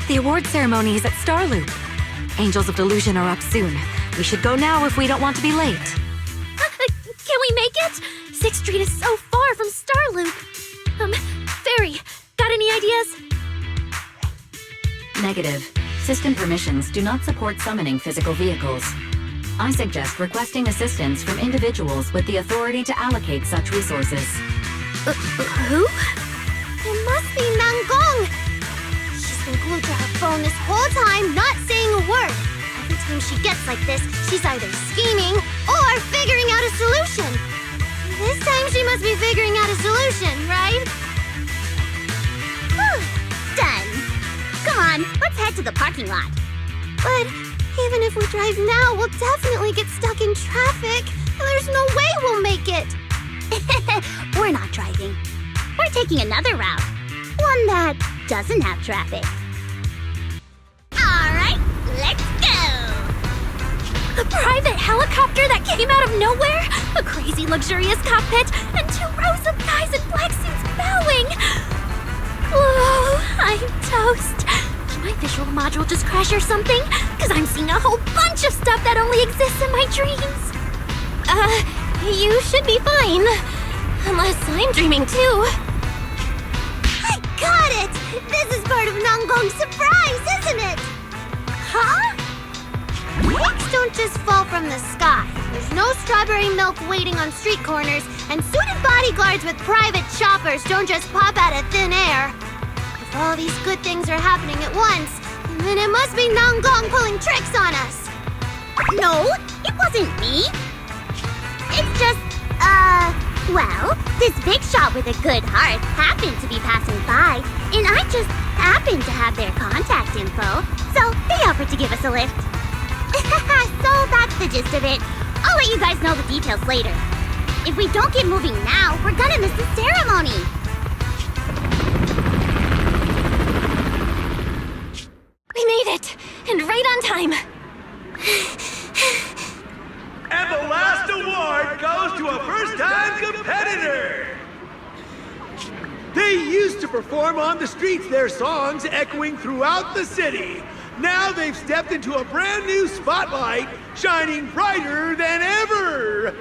The award ceremony is at Starloop. Angels of Delusion are up soon. We should go now if we don't want to be late. Can we make it? 6th Street is so far from Starloop. Fairy, got any ideas? Negative. System permissions do not support summoning physical vehicles. I suggest requesting assistance from individuals with the authority to allocate such resources. Who? It must be Nangong. She's been glued to her phone this whole time, not saying a word. Every time she gets like this, she's either scheming or figuring out a solution. This time she must be figuring out a solution, right? Done. Come on, let's head to the parking lot. But even if we drive now, we'll definitely get stuck in traffic. There's no way we'll make it. We're not driving. We're taking another route. One that doesn't have traffic. All right, let's go. A private helicopter that came out of nowhere? A crazy luxurious cockpit? And 2 rows of guys in black suits bowing? Whoa, I'm toast. Did my visual module just crash or something? Because I'm seeing a whole bunch of stuff that only exists in my dreams. You should be fine. Unless I'm dreaming too. I got it! This is part of Nangong's surprise, isn't it? Huh? Cakes don't just fall from the sky. There's no strawberry milk waiting on street corners, and suited bodyguards with private choppers don't just pop out of thin air. If all these good things are happening at once, then it must be Nangong pulling tricks on us. No, it wasn't me. It's just, well, this big shot with a good heart happened to be passing by, and I just happened to have their contact info, so they offered to give us a lift. So that's the gist of it. I'll let you guys know the details later. If we don't get moving now, we're gonna miss the ceremony. We made it! And right on time! And the last award goes to a first-time competitor! They used to perform on the streets, their songs echoing throughout the city. Now they've stepped into a brand new spotlight, shining brighter than ever!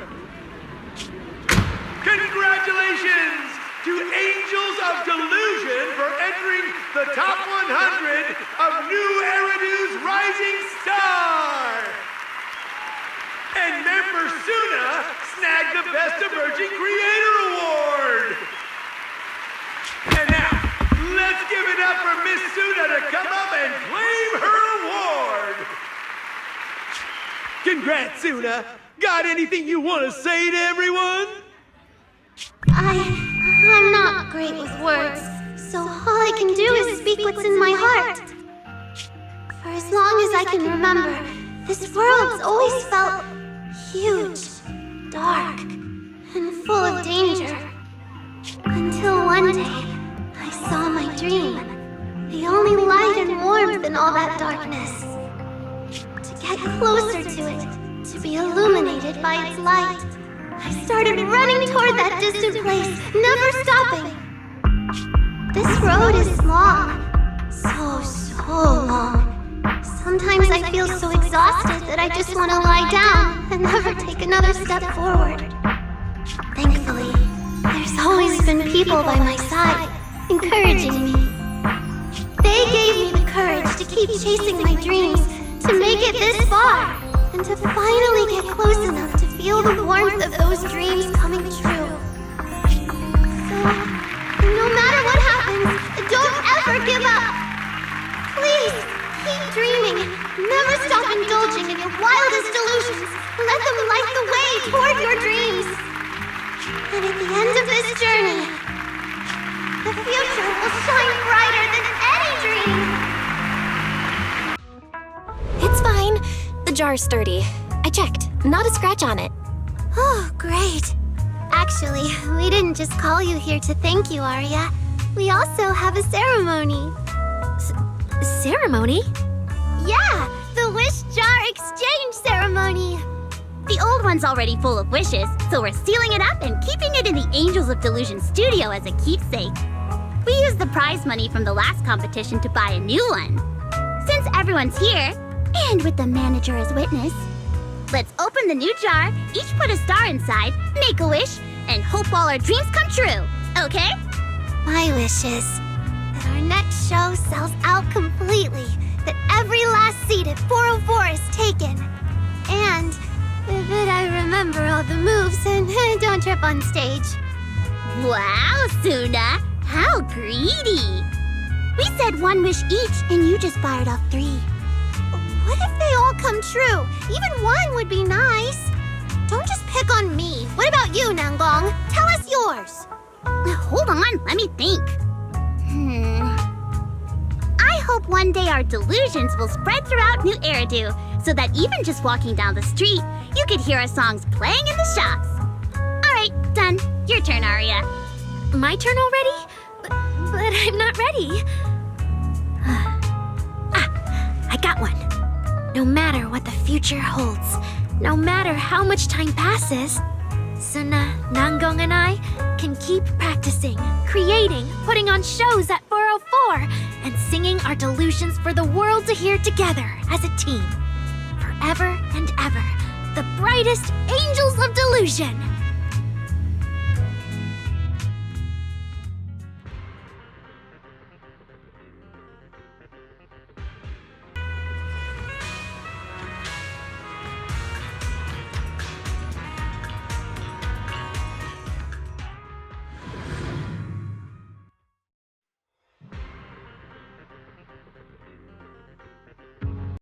Congratulations to Angels of Delusion for entering the top 100 of New Eridu's Rising Star! And member Suna snagged the Best Emerging Creator Award! And now, let's give it up for Miss Suna to come up and claim her award! Congrats, Suna! Got anything you want to say to everyone? I'm not great with words, so all I can do is speak what's in my heart. For as long as I can remember, this world's always felt huge, dark, and full of danger. Until one day, I saw my dream. The only light and warmth in all that darkness. To get closer to it, to be illuminated by its light, I started running toward that distant place, never stopping. This road is long. So long. Sometimes I feel so exhausted that I just want to lie down and never take another step forward. Thankfully, there's always been people by my side, encouraging me. chasing my dreams, to make it this far, and to finally get close enough to feel the warmth of those dreams coming true. So, no matter what happens, don't ever give up. Please, keep dreaming. Never stop indulging in your wildest delusions. Let them light the way toward your dreams. And at the end of this journey, the future will shine brighter than any dream. It's fine. The jar's sturdy. I checked. Not a scratch on it. Oh, great. Actually, we didn't just call you here to thank you, Arya. We also have a ceremony. Ceremony? Yeah, the wish jar exchange ceremony. The old one's already full of wishes, so we're sealing it up and keeping it in the Angels of Delusion studio as a keepsake. We used the prize money from the last competition to buy a new one. Since everyone's here, and with the manager as witness, let's open the new jar, each put a star inside, make a wish, and hope all our dreams come true, okay? My wish is that our next show sells out completely, that every last seat at 404 is taken, and that I remember all the moves and don't trip on stage. Wow, Suna, how greedy! We said one wish each, and you just fired off 3. What if they all come true? Even one would be nice. Don't just pick on me. What about you, Nangong? Tell us yours. Hold on, let me think. I hope one day our delusions will spread throughout New Eridu, so that even just walking down the street, you could hear our songs playing in the shops. All right, done. Your turn, Arya. My turn already? But I'm not ready. I got one. No matter what the future holds, no matter how much time passes, Suna, Nangong, and I can keep practicing, creating, putting on shows at 404, and singing our delusions for the world to hear together as a team. Forever and ever, the brightest Angels of Delusion!